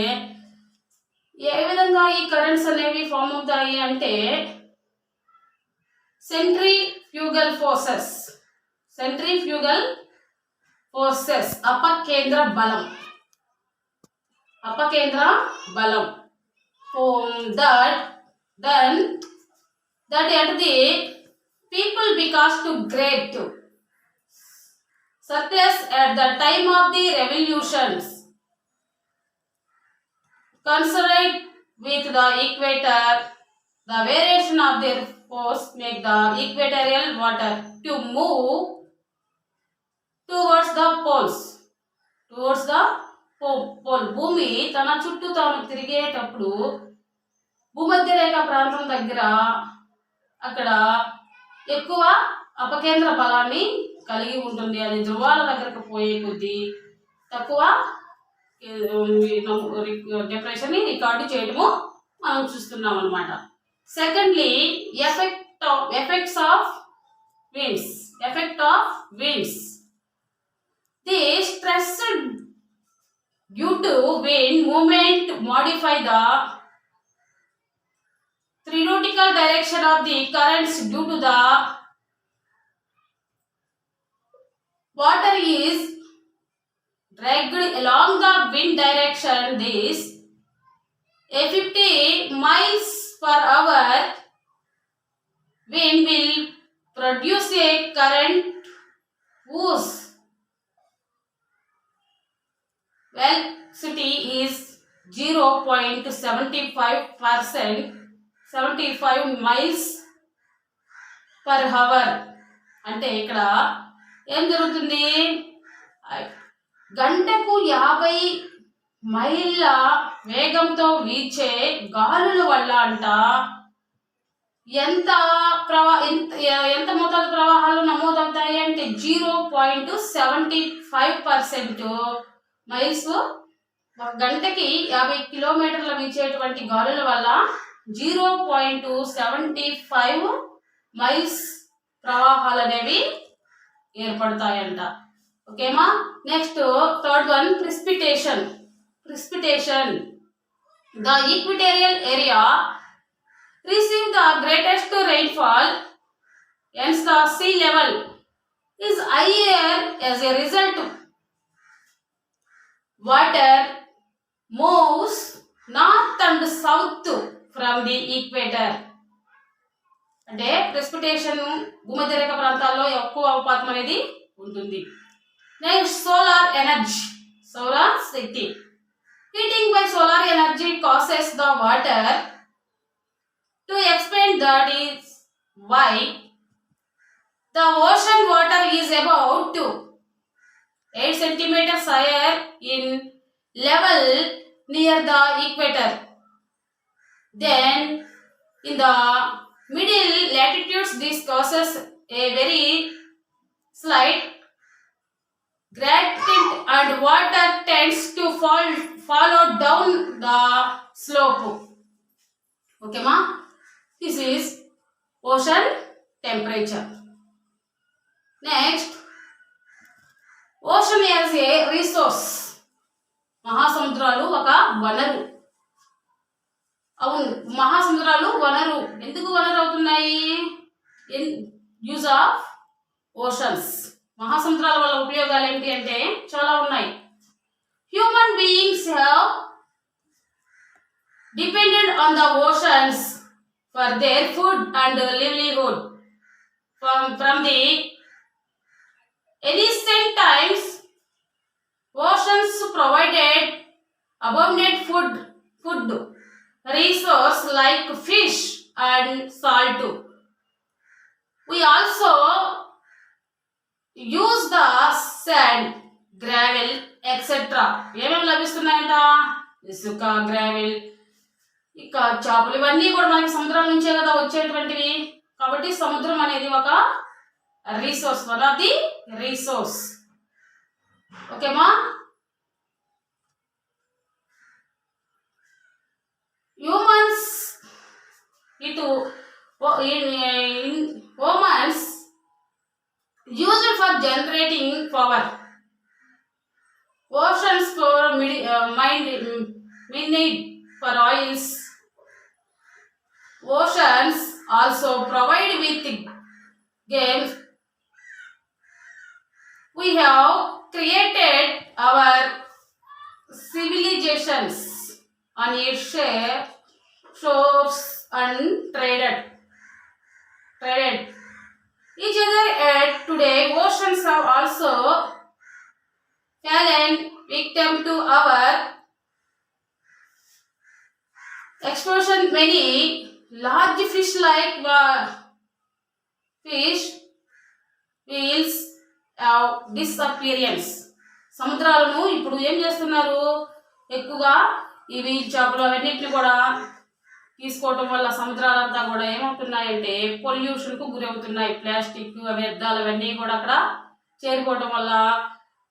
ఏ విధంగా ఈ కరెంట్స్ అనేవి ఫామ్ అవుతాయి అంటే, centrifugal forces, అపకేంద్ర బలం, that at the people because to great surplus at the time of the revolutions concerned with the equator, the variation of their force make the equatorial water to move towards the pole. భూమి తన చుట్టూ తాను తిరిగేటప్పుడు భూమధ్య రేఖ ప్రాంతం దగ్గర అక్కడ ఎక్కువ అపకేంద్ర బలాన్ని కలిగి ఉంటుంది. అది ధ్రువాల దగ్గరకు పోయే కొద్దీ తక్కువ టెంపరేచర్ని రికార్డు చేయడము మనం చూస్తున్నాం అన్నమాట. Secondly, effects of winds. The stress due to wind movement modify the theoretical direction of the currents due to the water is dragged along the wind direction. This a 50 miles per hour wind will produce a current whose velocity is 0.75 miles per hour. అంటే ఇక్కడ ఏం జరుగుతుంది, గంటకు 50 మైళ్ళ వేగంతో వీచే గాలుల వల్ల అంట ఎంత మోతాదు ప్రవాహాలు నమోదవుతాయి అంటే 0.75% మైల్స్. గంటకి 50 కిలోమీటర్ల వీచేటువంటి గాలుల వల్ల 0.75 మైల్స్ ప్రవాహాలు అనేవి ఏర్పడతాయంట. ఓకేమా, next third one, precipitation. The equatorial area receive the greatest rainfall, hence the sea level is higher. As a result, water moves north and south from the equator. అంటే ప్రెసిపిటేషన్ భూమధ్య రేఖ ప్రాంతాల్లో ఎక్కువ అవపాతం అనేది ఉంటుంది. నెక్స్ట్ సోలార్ ఎనర్జీ, సౌర శక్తి. Heating by solar energy causes the water to expand. That is why the ocean water is about 8 centimeters higher in level near the equator. Then in the middle latitudes this causes a very slight gradient and water tends to follow down the slope. Okay ma, this is ocean temperature. Next, ocean as a resource. మహాసముద్రాలు ఒక వనరు. అవును, మహాసముద్రాలు వనరు. ఎందుకు వనరు అవుతున్నాయి? Use of oceans. మహాసముద్రాల వల్ల ఉపయోగాలు ఏంటి అంటే చాలా ఉన్నాయి. Human beings have depended on the oceans for their food and livelihood. From the ancient times, oceans provided abundant food resource like fish and salt. We also use the sand, gravel, etc. ఏమేమి లభిస్తున్నాయంట? ఇసుక, gravel, ఇక చేపలు, ఇవన్నీ కూడా మనకి సముద్రం నుంచే కదా వచ్చేటువంటివి. కాబట్టి సముద్రం అనేది ఒక resource, one of the resource. ఓకేమా? Humans humans used for generating power. Oceans for need for oils. Oceans also provide with games. We have created our civilizations on its shores and traded each other. At today, oceans have also fallen victim to our explosion. Many large fish like fish whales have disappearance. సముద్రాలను ఇప్పుడు ఏం చేస్తున్నారు? ఎక్కువగా ఈ wheel చేపలు అవన్నిటిని కూడా తీసుకోవటం వల్ల సముద్రాలంతా కూడా ఏమవుతున్నాయంటే పొల్యూషన్కు గురవుతున్నాయి. ప్లాస్టిక్, వ్యర్థాలు అవన్నీ కూడా అక్కడ చేరిపోవటం వల్ల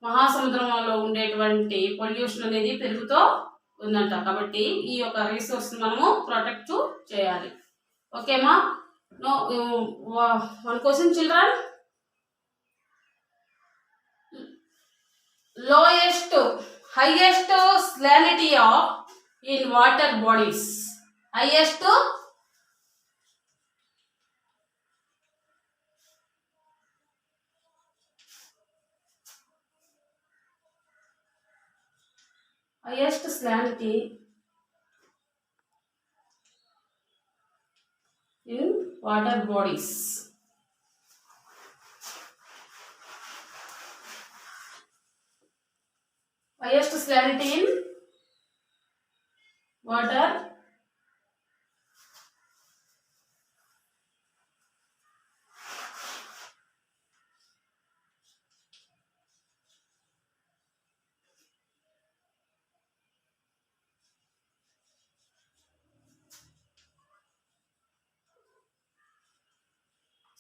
మహాసముద్రంలో ఉండేటువంటి పొల్యూషన్ అనేది పెరుగుతూ ఉందంట. కాబట్టి ఈ యొక్క రిసోర్స్ మనము ప్రొటెక్ట్ చేయాలి. ఓకేమా? No one question children. Lowest highest salinity of in water bodies. highest salinity in water bodies. Highest salinity in water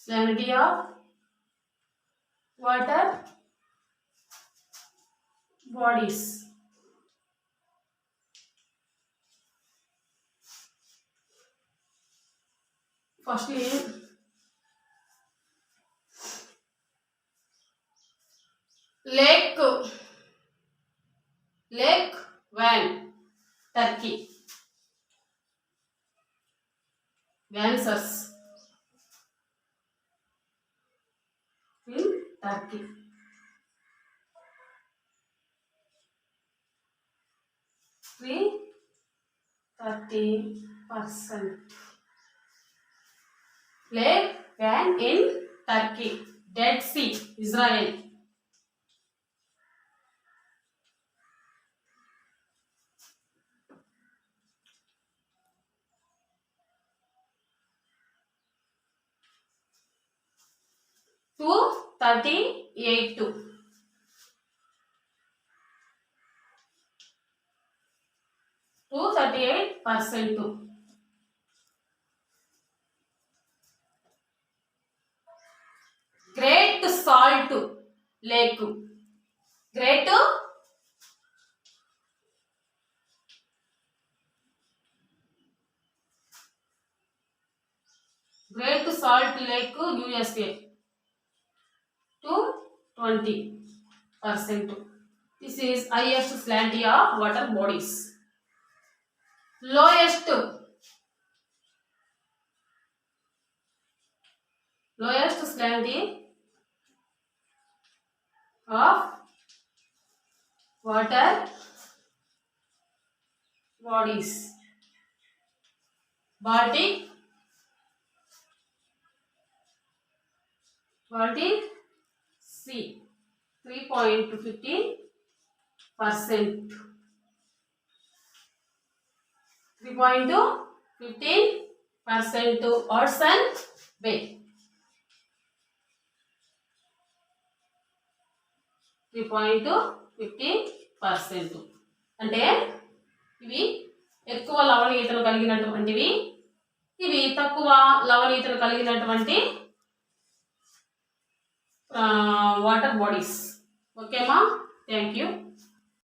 salinity of water bodies. Firstly, Lake Van, Turkey. Vansars in Turkey. 30%. Lake Van in Turkey. Dead Sea, Israel. 238. 238%. Great Salt Lake. Great Salt Lake, USA, to 20%. This is highest salinity of water bodies. Lowest salinity of water bodies. Baltic Sea, 3.15%. 3.15% to Hudson Bay. 3.15%. అంటే ఇవి ఎక్కువ లవణీయతను కలిగినటువంటివి, ఇవి తక్కువ లవణీయతను కలిగినటువంటి water bodies. ఓకేమా? Thank you.